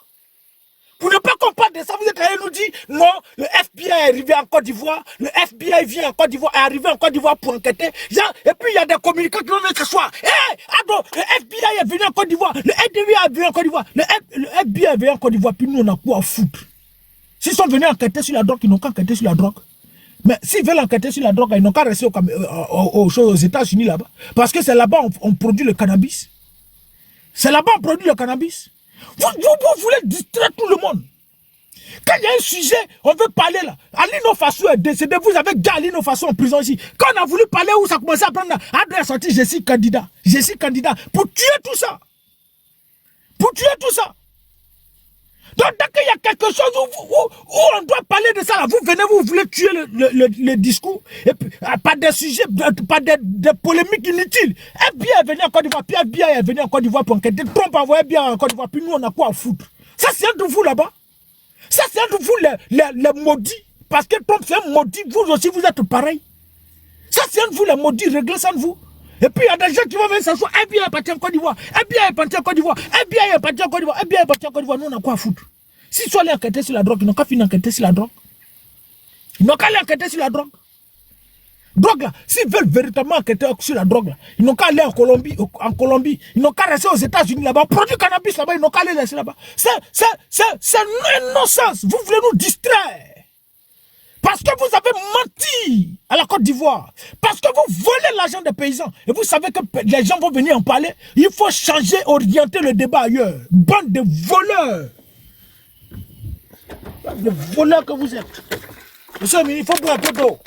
Pour ne pas comprendre de ça, vous êtes allé nous dire, non, le FBI est arrivé en Côte d'Ivoire, le FBI vient en Côte d'Ivoire, est arrivé en Côte d'Ivoire pour enquêter. Et puis il y a des communicants qui vont venir ce soir. Le FBI est venu en Côte d'Ivoire, le FBI est venu en Côte d'Ivoire, le FBI est venu en Côte d'Ivoire, puis nous on a quoi à foutre? S'ils sont venus enquêter sur la drogue, ils n'ont qu'à enquêter sur la drogue. Mais s'ils veulent enquêter sur la drogue, ils n'ont qu'à rester aux États-Unis là-bas. Parce que c'est là-bas on produit le cannabis. C'est là-bas on produit le cannabis. Vous voulez distraire tout le monde. Quand il y a un sujet, on veut parler là. Alino Faso est décédé. Vous avez déjà Alino Faso en prison ici. Quand on a voulu parler où ça commençait à prendre, à sortir, je suis candidat. Je suis candidat. Pour tuer tout ça. Pour tuer tout ça. Donc, dès qu'il y a quelque chose où on doit parler de ça, là, vous venez, vous voulez tuer le discours, et puis, pas des sujets, pas des polémiques inutiles. FBI est venu en Côte d'Ivoire, puis FBI est venu en Côte d'Ivoire pour enquêter. Trump a envoyé FBI en Côte d'Ivoire, puis nous, on a quoi à foutre? Ça, c'est un de vous là-bas. Ça, c'est un de vous les maudits. Parce que Trump, c'est un maudit. Vous aussi, vous êtes pareil. Ça, c'est un de vous les maudits. Réglez ça de vous. Et puis, il y a des gens qui vont venir s'asseoir. FBI est parti en Côte d'Ivoire. FBI est parti en Côte d'Ivoire. FBI est parti en Côte d'Ivoire. FBI est parti en Côte d'Ivoire. Nous, on a quoi à foutre? S'ils sont allés enquêter sur la drogue, ils n'ont qu'à finir enquêter sur la drogue. Ils n'ont qu'à aller enquêter sur la drogue. Drogue là, s'ils veulent véritablement enquêter sur la drogue là, ils n'ont qu'à aller en Colombie. Ils n'ont qu'à rester aux États-Unis là-bas. On produit cannabis là-bas, ils n'ont qu'à aller laisser là-bas. C'est un non-sens. Vous voulez nous distraire. Parce que vous avez menti à la Côte d'Ivoire. Parce que vous volez l'argent des paysans. Et vous savez que les gens vont venir en parler. Il faut changer, orienter le débat ailleurs. Bande de voleurs. Bande de voleurs que vous êtes. Monsieur le ministre, il faut boire un peu d'eau.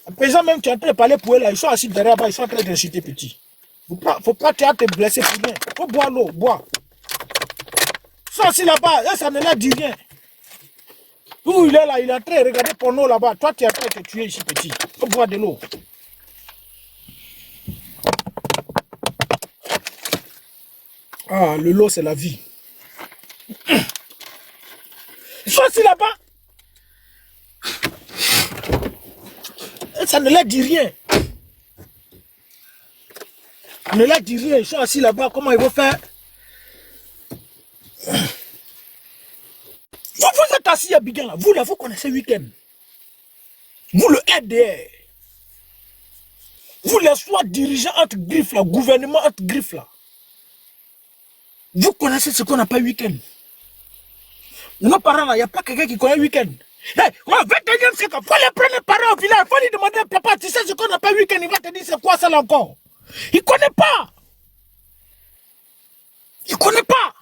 Les paysans même qui sont en train de parler pour eux là, ils sont assis derrière là, ils sont en train de réciter petit. Faut pas te blesser pour rien. Il faut boire l'eau, boire. Ils sont assis là-bas, là, ça ne leur dit rien. Où il est là, il est en train de regarder porno là-bas. Toi, tu es en train de te tuer ici, petit. Il faut boire de l'eau. Ah, le lot, c'est la vie. Ils sont assis là-bas. Ça ne leur dit rien. Ça ne leur dit rien. Ils sont assis là-bas. Comment ils vont faire? Vous êtes assis à Bigan là. Vous là, vous connaissez Week-end. Vous le RDR. Vous les soins dirigeants entre griffes là, gouvernement entre griffes là. Vous connaissez ce qu'on appelle Week-end. Nos parents là, il n'y a pas quelqu'un qui connaît Week-end. Hey, au 21e siècle, il faut les prendre les parents au village, il faut lui demander, papa, tu sais ce qu'on appelle Week-end, il va te dire c'est quoi ça là encore. Il ne connaît pas. Il ne connaît pas.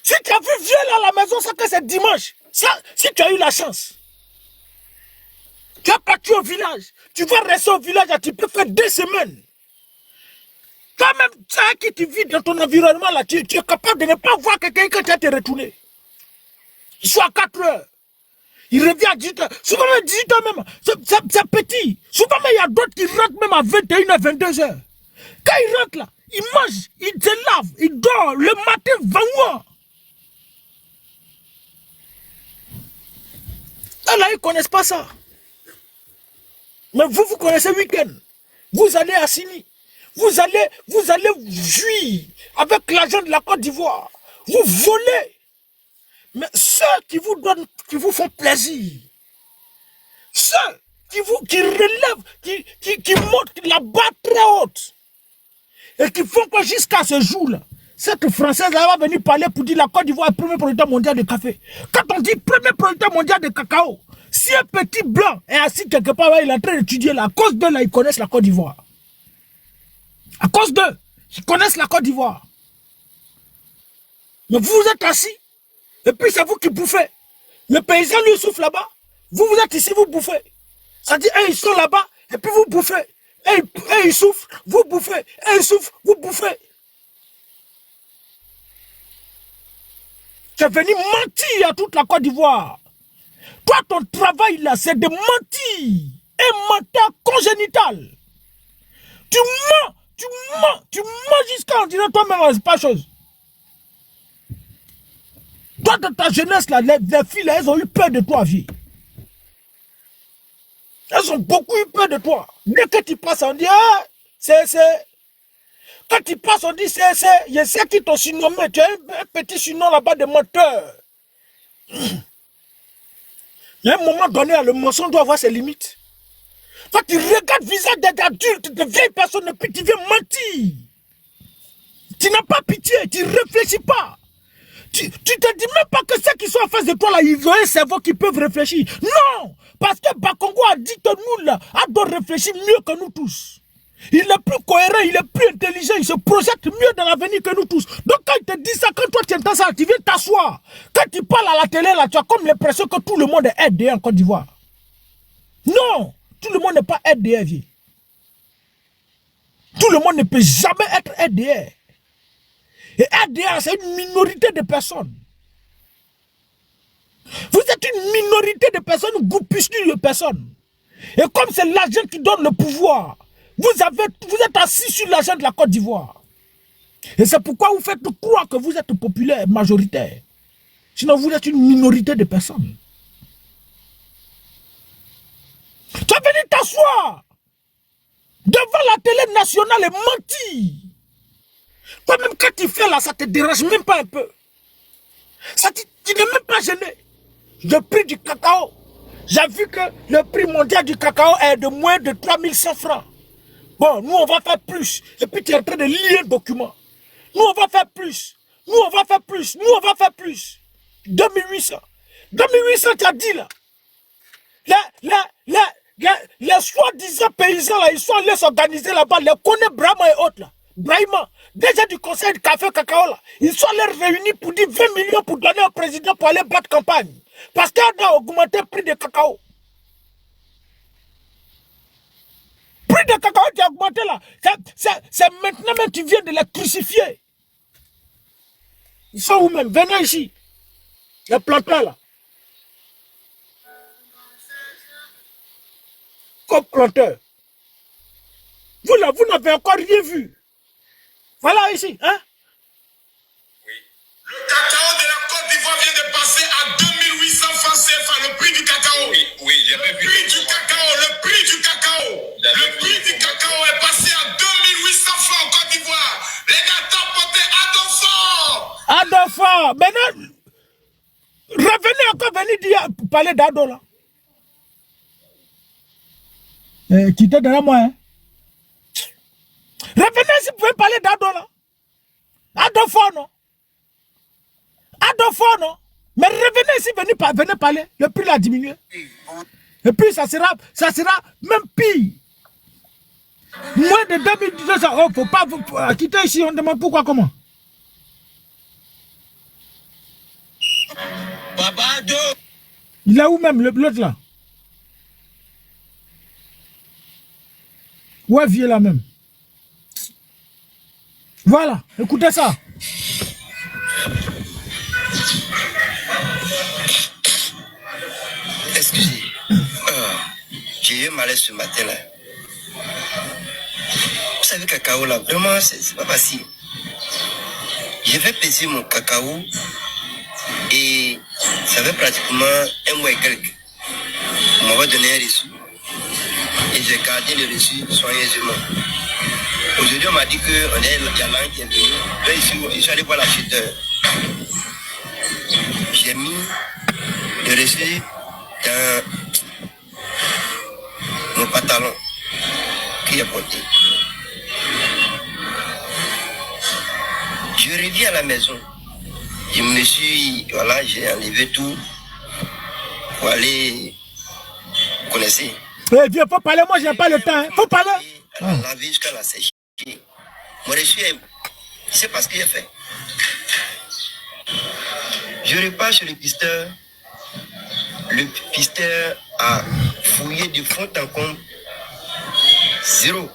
Si tu as vu vieux là à la maison, c'est que c'est dimanche. Si tu as eu la chance. Tu es parti au village. Tu vas rester au village, tu peux faire 2 semaines. Toi-même, ça qui tu vis dans ton environnement là, tu es capable de ne pas voir quelqu'un quand tu as te retourné. Il soit à 4 heures. Il revient à 18 heures. Souvent même 18 heures même. C'est petit. Souvent même il y a d'autres qui rentrent même à 21 heures, 22 heures. Quand ils rentrent là, ils mangent, ils se lavent, ils dorment. Le matin, 20 mois. Là, ils ne connaissent pas ça. Mais vous connaissez Week-end. Vous allez à Sini. Vous allez jouir avec l'argent de la Côte d'Ivoire. Vous volez. Mais ceux qui vous donnent, qui vous font plaisir, ceux qui relèvent, qui montent la barre très haute, et qui font que jusqu'à ce jour-là, cette Française va venir parler pour dire la Côte d'Ivoire est le premier producteur mondial de café. Quand on dit premier producteur mondial de cacao, si un petit blanc est assis quelque part, il est en train d'étudier là, à cause d'eux, là, ils connaissent la Côte d'Ivoire. À cause d'eux, ils connaissent la Côte d'Ivoire. Mais vous êtes assis, et puis c'est vous qui bouffez. Le paysan lui souffle là-bas. Vous êtes ici, vous bouffez. Ça dit, ils sont là-bas, et puis vous bouffez. Et ils souffrent, vous bouffez. Et ils souffrent, vous bouffez. Tu es venu mentir à toute la Côte d'Ivoire. Toi, ton travail là, c'est de mentir. Un menteur congénital. Tu mens jusqu'à en disant toi-même, c'est pas chose. Toi, dans ta jeunesse, là, les filles, là, elles ont eu peur de toi, vie. Elles ont beaucoup eu peur de toi. Dès que tu passes, on dit, ah, c'est... Quand tu passes, on dit, je sais qui t'ont surnommé. Tu as un petit surnom là-bas de menteur. Il y a un moment donné, le mensonge doit avoir ses limites. Quand tu regardes le visage des adultes, de vieilles personnes, et puis tu viens mentir. Tu n'as pas pitié, tu ne réfléchis pas. Tu te dis même pas que ceux qui sont en face de toi, là, ils ont un cerveau qui peuvent réfléchir. Non! Parce que Bakongo a dit que nous, là, on doit réfléchir mieux que nous tous. Il est plus cohérent, il est plus intelligent, il se projette mieux dans l'avenir que nous tous. Donc quand il te dit ça, quand toi tu entends ça, tu viens t'asseoir. Quand tu parles à la télé, là, tu as comme l'impression que tout le monde est aidé en Côte d'Ivoire. Non! Tout le monde n'est pas aidé, vie. Tout le monde ne peut jamais être aidé. Et RDA, c'est une minorité de personnes. Vous êtes une minorité de personnes, une groupuscule de personnes. Et comme c'est l'argent qui donne le pouvoir, vous êtes assis sur l'argent de la Côte d'Ivoire. Et c'est pourquoi vous faites croire que vous êtes populaire, majoritaire. Sinon, vous êtes une minorité de personnes. Tu es venu t'asseoir devant la télé nationale et mentir. Toi-même, quand tu fais là, ça te dérange même pas un peu. Tu n'es même pas gêné. Le prix du cacao. J'ai vu que le prix mondial du cacao est de moins de 3100 francs. Bon, nous, on va faire plus. Et puis, tu es en train de lire un document. Nous, on va faire plus. Nous, on va faire plus. Nous, on va faire plus. 2800. 2800, tu as dit là. Les soi-disant paysans là, ils sont allés s'organiser là-bas. Les connaît Brahma et autres là. Brahma, déjà du conseil de café cacao là, ils sont allés réunis pour dire 20 millions pour donner au président pour aller battre campagne. Parce qu'il a augmenté le prix de cacao. Le prix de cacao qui a augmenté là, c'est maintenant même tu viens de les crucifier. Ils sont où même? Venez ici. Les planteurs là. Comme planteur. Vous là, vous n'avez encore rien vu. Voilà ici, hein? Oui. Le cacao de la Côte d'Ivoire vient de passer à 2800 francs CFA, le prix du cacao. Oui, oui, j'ai vu. Le prix du cacao. Le prix du cacao est passé à 2800 francs en Côte d'Ivoire. Les gars, tapotaient à Adolfo, maintenant, revenez encore venir parler d'Ado là. Qui était derrière moi, hein? Revenez si vous pouvez parler d'Ado là. Adolfo, non? Adolfo, non? Mais revenez ici, venez parler. Le prix a diminué. Et puis ça sera même pire. Moins de 2200. Oh, faut pas quitter ici, on demande pourquoi, comment? Papa Ado. Il est où même, l'autre là? Ouais, vieux là même. Voilà, écoutez ça. Excusez, j'ai eu un malaise ce matin là. Vous savez, cacao là, vraiment, c'est pas facile. Je vais peser mon cacao et ça fait pratiquement un mois et quelques. On m'avait donné un reçu et j'ai gardé le reçu soigneusement. Aujourd'hui, on m'a dit qu'il y a l'un qui est venu. Là, je suis allé voir l'acheteur. J'ai mis le reçu dans mon pantalon qui est porté. Je reviens à la maison. Je me suis, voilà, j'ai enlevé tout pour aller, vous connaissez. Eh bien, faut parler, moi j'ai pas le temps, hein. Faut parler. Laver jusqu'à la sécher. Mon reçu, c'est pas ce qu'il a fait. Je repars chez le pisteur. Le pisteur a fouillé du fond en comble. Zéro.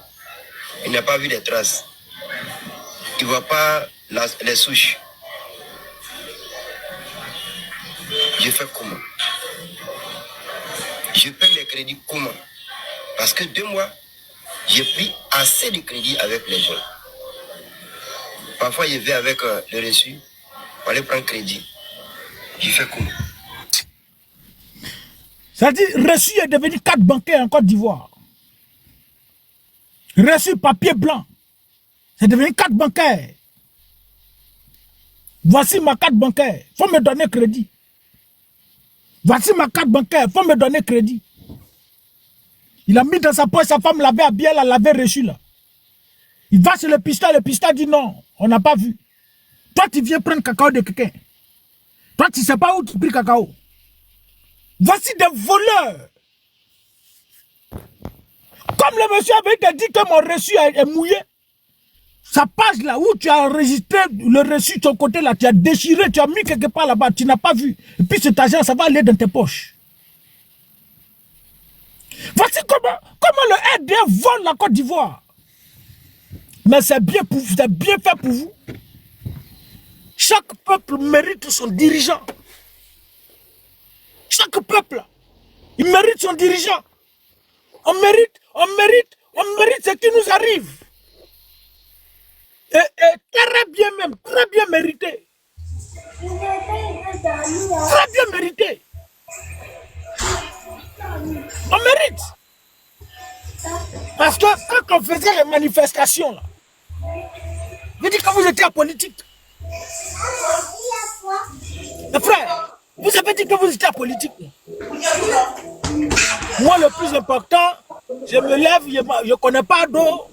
Il n'a pas vu les traces. Il ne voit pas les souches. Je fais comment? Je paie les crédits comment? Parce que 2 mois, j'ai pris assez de crédits avec les gens. Parfois, je vais avec le reçu pour aller prendre crédit. Je fais comment? Ça dit, reçu est devenu carte bancaire en Côte d'Ivoire. Reçu papier blanc. C'est devenu carte bancaire. Voici ma carte bancaire. Faut me donner crédit. Voici ma carte bancaire. Faut me donner crédit. Il a mis dans sa poche, sa femme l'avait habillé, elle l'avait reçu là. Il va chez le pisteur dit non, on n'a pas vu. Toi, tu viens prendre cacao de quelqu'un. Toi, tu ne sais pas où tu pris cacao. Voici des voleurs. Comme le monsieur avait dit que mon reçu est mouillé, sa page là où tu as enregistré le reçu de ton côté là, tu as déchiré, tu as mis quelque part là-bas, tu n'as pas vu. Et puis cet argent, ça va aller dans tes poches. Voici comment le RDF vole la Côte d'Ivoire. Mais c'est bien fait pour vous. Chaque peuple mérite son dirigeant. Chaque peuple, il mérite son dirigeant. On mérite ce qui nous arrive. Et très bien mérité. Très bien mérité. On mérite. Parce que quand on faisait les manifestations, là, vous dites que vous étiez apolitique. Mes frères, vous avez dit que vous étiez apolitique. Moi, le plus important, je me lève, je ne connais pas d'eau,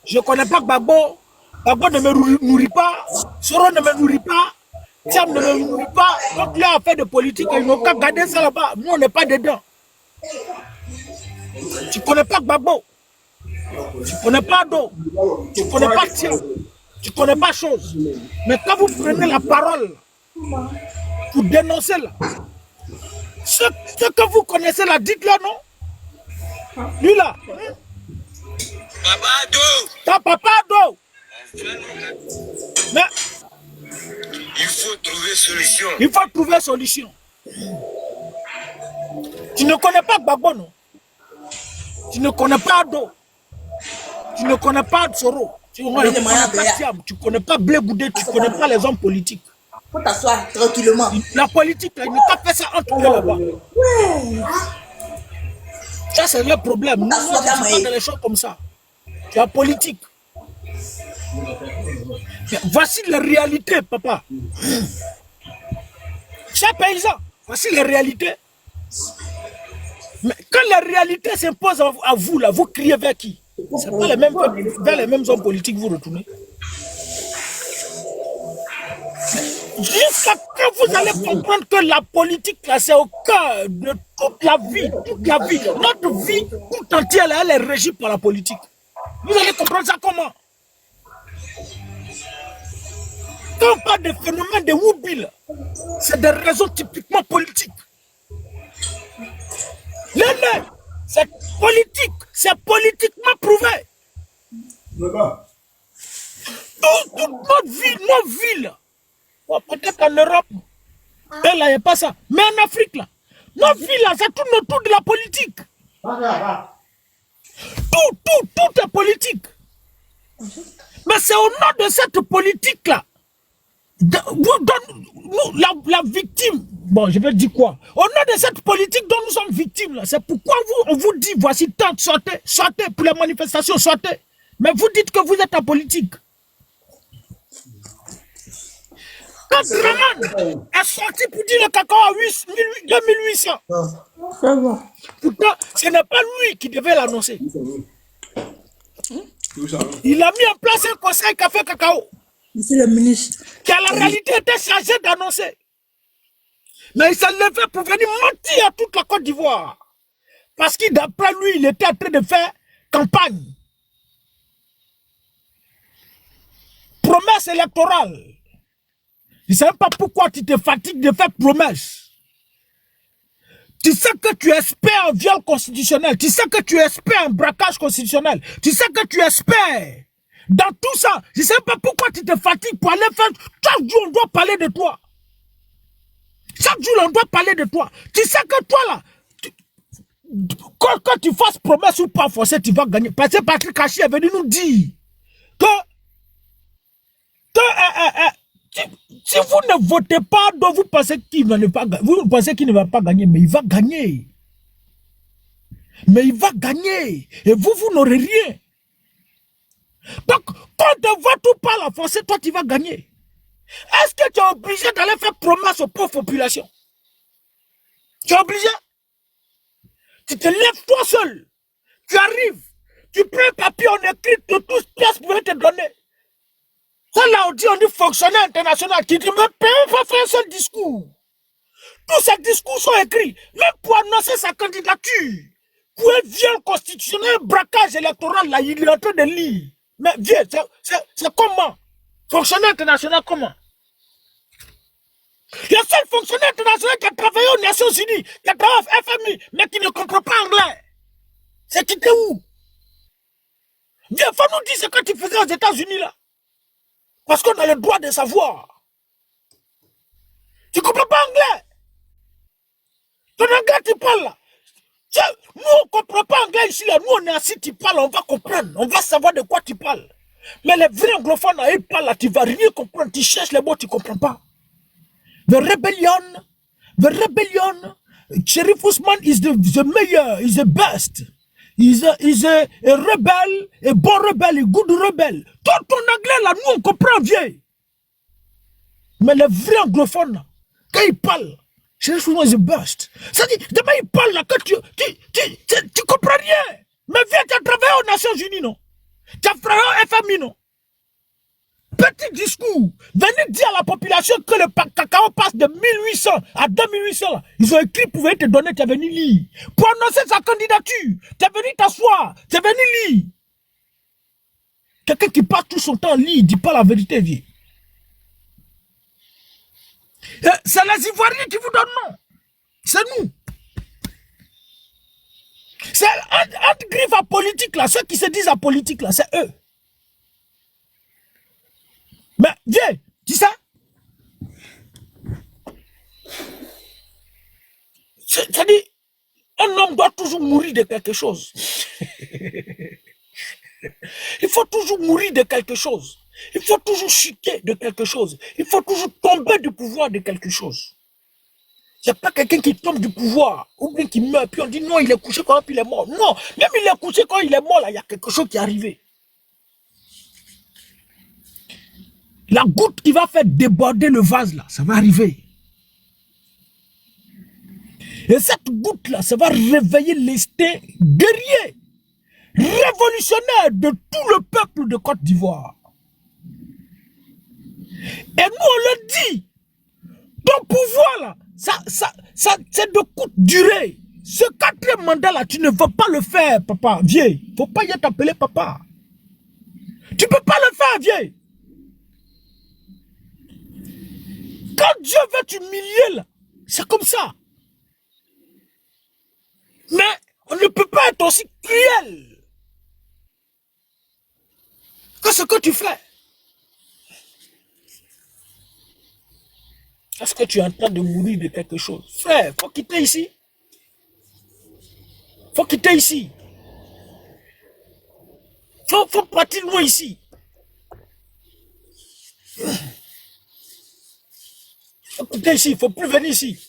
je ne connais pas Gbagbo. Gbagbo ne me nourrit pas, Soro ne me nourrit pas, Thiam ne me nourrit pas. Donc là, on fait de politique, ils n'ont qu'à garder ça là-bas. Nous, on n'est pas dedans. Tu ne connais pas Gbagbo, tu ne connais pas d'eau, tu ne connais pas Thiam, tu ne connais pas chose. Mais quand vous prenez la parole pour dénoncer là, ce que vous connaissez là, dites-le, non? Lui là. Papa Ado. Ta papa Ado. Mais il faut trouver solution. Il faut trouver solution. Tu ne connais pas Gbagbo, non? Tu ne connais pas Ado. Tu ne connais pas Soro. Tu ne connais pas Thiam. Tu ne connais pas Blé Goudé. Tu ne connais pas les hommes politiques. Faut t'asseoir tranquillement. La politique, là, il ne t'a pas fait ça entre eux là-bas. Ça, c'est le problème. Nous, on ne fait pas dans les choses comme ça. C'est la politique. Mais voici les réalités, papa. Chers paysans, voici les réalités. Mais quand les réalités s'imposent à vous, là, vous criez vers qui? C'est pas vers les mêmes hommes politiques que vous retournez. Jusqu'à quand vous allez comprendre que la politique, là, c'est au cœur de toute la vie, toute la vie. Notre vie tout entière, là, elle est régie par la politique. Vous allez comprendre ça comment? Quand on parle des phénomènes de Woubi, c'est des raisons typiquement politiques. C'est politique, c'est politiquement prouvé. Toute notre vie, nos villes, peut-être en Europe, là, il n'y a pas ça. Mais en Afrique, là, nos villes, là, ça tourne autour de la politique. Tout est politique. Mais c'est au nom de cette politique-là, la victime, bon, je vais dire quoi? Au nom de cette politique dont nous sommes victimes, là, c'est pourquoi on vous dit, voici tant, sortez pour les manifestations, sortez. Mais vous dites que vous êtes en politique. Quand Draman est sorti pour dire le cacao à 2800, pourtant, ce n'est pas lui qui devait l'annoncer. Il a mis en place un conseil café cacao. Monsieur le ministre. Qui à la réalité était chargé d'annoncer. Mais il s'est levé pour venir mentir à toute la Côte d'Ivoire. Parce que d'après lui, il était en train de faire campagne. Promesse électorale. Je ne sais même pas pourquoi tu te fatigues de faire promesse. Tu sais que tu es expert en viol constitutionnel. Tu sais que tu es expert en braquage constitutionnel. Tu sais que tu es expert dans tout ça. Je ne sais pas pourquoi tu te fatigues pour aller faire. Chaque jour, on doit parler de toi. Chaque jour, on doit parler de toi. Tu sais que toi, là, quand tu fasses promesse ou pas forcer, tu vas gagner. Parce que Patrick Kachi est venu nous dire que si vous ne votez pas, donc vous pensez qu'il ne va pas gagner. Vous pensez qu'il ne va pas gagner, mais il va gagner. Mais il va gagner. Et vous n'aurez rien. Donc, quand on te voit tout par la force, toi, tu vas gagner. Est-ce que tu es obligé d'aller faire promesse aux pauvres populations? Tu es obligé? Tu te lèves toi seul. Tu arrives. Tu prends un papier, on écrit de tous pièces pour te donner. Ça, là, on dit fonctionnaire international qui dit, mais pas faire un seul discours. Tous ces discours sont écrits, même pour annoncer sa candidature. Pour un viol constitutionnel, braquage électoral, là, il est en train de lire. Mais vieux, c'est comment? Fonctionnaire international, comment? Le seul fonctionnaire international qui a travaillé aux Nations Unies, qui a travaillé au FMI, mais qui ne comprend pas anglais, c'est qui était où? Vieux, faut nous dire ce que tu faisais aux États-Unis, là. Parce qu'on a le droit de savoir. Tu ne comprends pas anglais? Ton anglais, tu parles là. Nous, on ne comprend pas anglais ici, là. Nous, on est assis, tu parles, on va comprendre. On va savoir de quoi tu parles. Mais les vrais anglophones, là, ils parlent là, tu ne vas rien comprendre. Tu cherches les mots, tu ne comprends pas. The rebellion, Sheriff Ousmane is the mayor, is the best. Is a rebelle, a bon rebelle, a good rebelle. Tout ton anglais là, nous on comprend vieux. Mais les vrais anglophones, là, quand ils parlent, Sheriff Ousmane is the best. Ça dit, demain ils parlent là, quand tu comprends rien. Mais viens, tu as travaillé aux Nations Unies, non? Tu as travaillé au FMI, non? Petit discours, venez dire à la population que le cacao passe de 1800 à 2800. Là. Ils ont écrit pour venir te donner, tu es venu lire. Pour annoncer sa candidature, tu es venu t'asseoir, tu es venu lire. Quelqu'un qui passe tout son temps à lire, il ne dit pas la vérité, vieux. C'est les Ivoiriens qui vous donnent non. C'est nous. C'est entre griffes à politique, là, ceux qui se disent à politique, là, c'est eux. Mais viens, dis ça. C'est-à-dire, un homme doit toujours mourir de quelque chose. Il faut toujours mourir de quelque chose. Il faut toujours chuter de quelque chose. Il faut toujours tomber du pouvoir de quelque chose. Il n'y a pas quelqu'un qui tombe du pouvoir, ou bien qui meurt, puis on dit non, il est couché quand il est mort. Non, même il est couché quand il est mort, là, il y a quelque chose qui est arrivé. La goutte qui va faire déborder le vase, là, ça va arriver. Et cette goutte-là, ça va réveiller l'instinct guerrier, révolutionnaire de tout le peuple de Côte d'Ivoire. Et nous, on le dit, ton pouvoir, là, c'est de courte durée. Ce 4e mandat-là, tu ne vas pas le faire, papa, vieux. Il ne faut pas y t'appeler papa. Tu ne peux pas le faire, vieux. Quand Dieu veut t'humilier, là, c'est comme ça. Mais on ne peut pas être aussi cruel que ce que tu fais. Est-ce que tu es en train de mourir de quelque chose? Frère, il faut quitter ici. Il faut quitter ici. Il faut partir loin ici. Il faut quitter ici, il ne faut plus venir ici. Il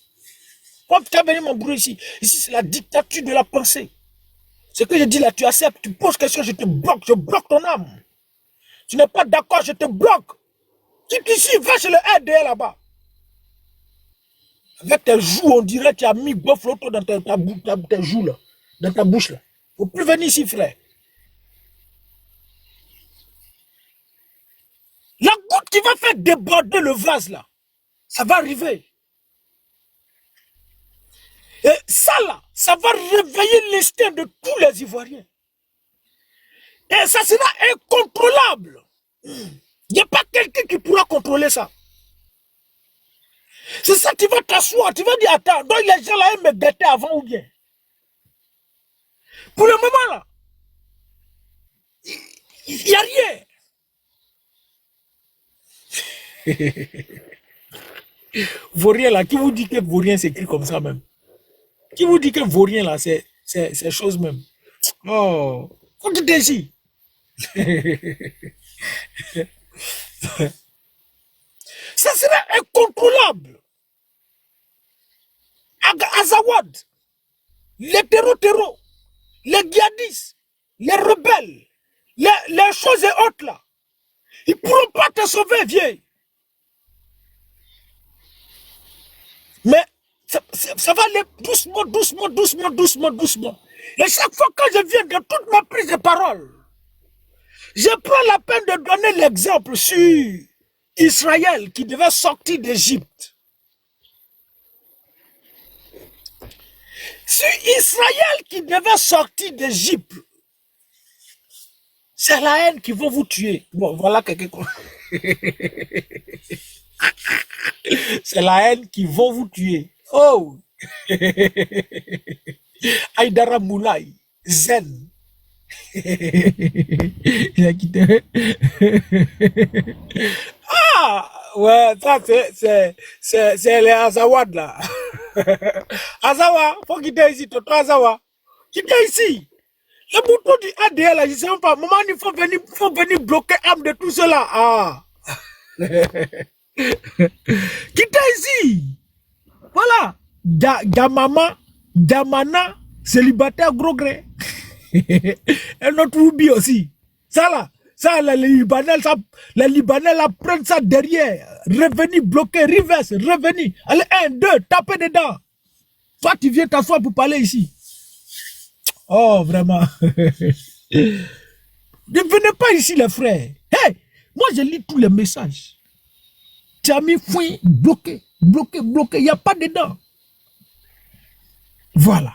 faut pas venir m'embrouiller ici. Ici, c'est la dictature de la pensée. Ce que je dis là, tu acceptes, tu poses question, je te bloque, je bloque ton âme. Tu n'es pas d'accord, je te bloque. Quitte ici, va chez le RDL là-bas. Avec tes joues, on dirait que tu as mis bof l'auto dans tes joues là, dans ta bouche là. Il ne faut plus venir ici, frère. La goutte qui va faire déborder le vase là, ça va arriver. Et ça là, ça va réveiller l'instinct de tous les Ivoiriens. Et ça sera incontrôlable. Il n'y a pas quelqu'un qui pourra contrôler ça. C'est ça, tu vas t'asseoir, tu vas dire, attends, donc les gens là, ils me guettaient avant ou bien. Pour le moment là, il n'y a rien. Vaurien là, qui vous dit que Vaurien s'écrit comme ça même? Qui vous dit que Vaurien là, c'est chose même? Oh, faut quitter ici. Ça serait incontrôlable. Azawad, les terreaux, les djihadistes, les rebelles, les choses hautes là, ils ne pourront pas te sauver, vieille. Mais ça va aller doucement, doucement, doucement, doucement, doucement. Et chaque fois que je viens de toute ma prise de parole, je prends la peine de donner l'exemple sur Israël qui devait sortir d'Égypte. Sur Israël qui devait sortir d'Égypte, c'est la haine qui va vous tuer. Bon, voilà quelqu'un. C'est la haine qui va vous tuer. Oh! Aïdara Moulay, Zen. Il a quitté. Ah! Ouais, ça c'est les Azawad là. Azawa, faut quitter ici, Toto Azawa. Quittez ici. Le bouton du ADL là, je ne sais pas. Maman, il faut venir bloquer âme de tout cela. Ah! Quittez ici. Voilà. Gamama, Gamana, célibataire gros gré. Et notre Oubi aussi. Ça là, les Libanais là prennent ça derrière. Revenez, bloquer, reverse, revenez. Allez, 1, 2, tapez dedans. Toi, tu viens t'asseoir pour parler ici. Oh, vraiment. Ne venez pas ici, les frères. Hey, moi, je lis tous les messages. Tu as mis fouille, bloqué, bloqué, bloqué. Il n'y a pas dedans. Voilà.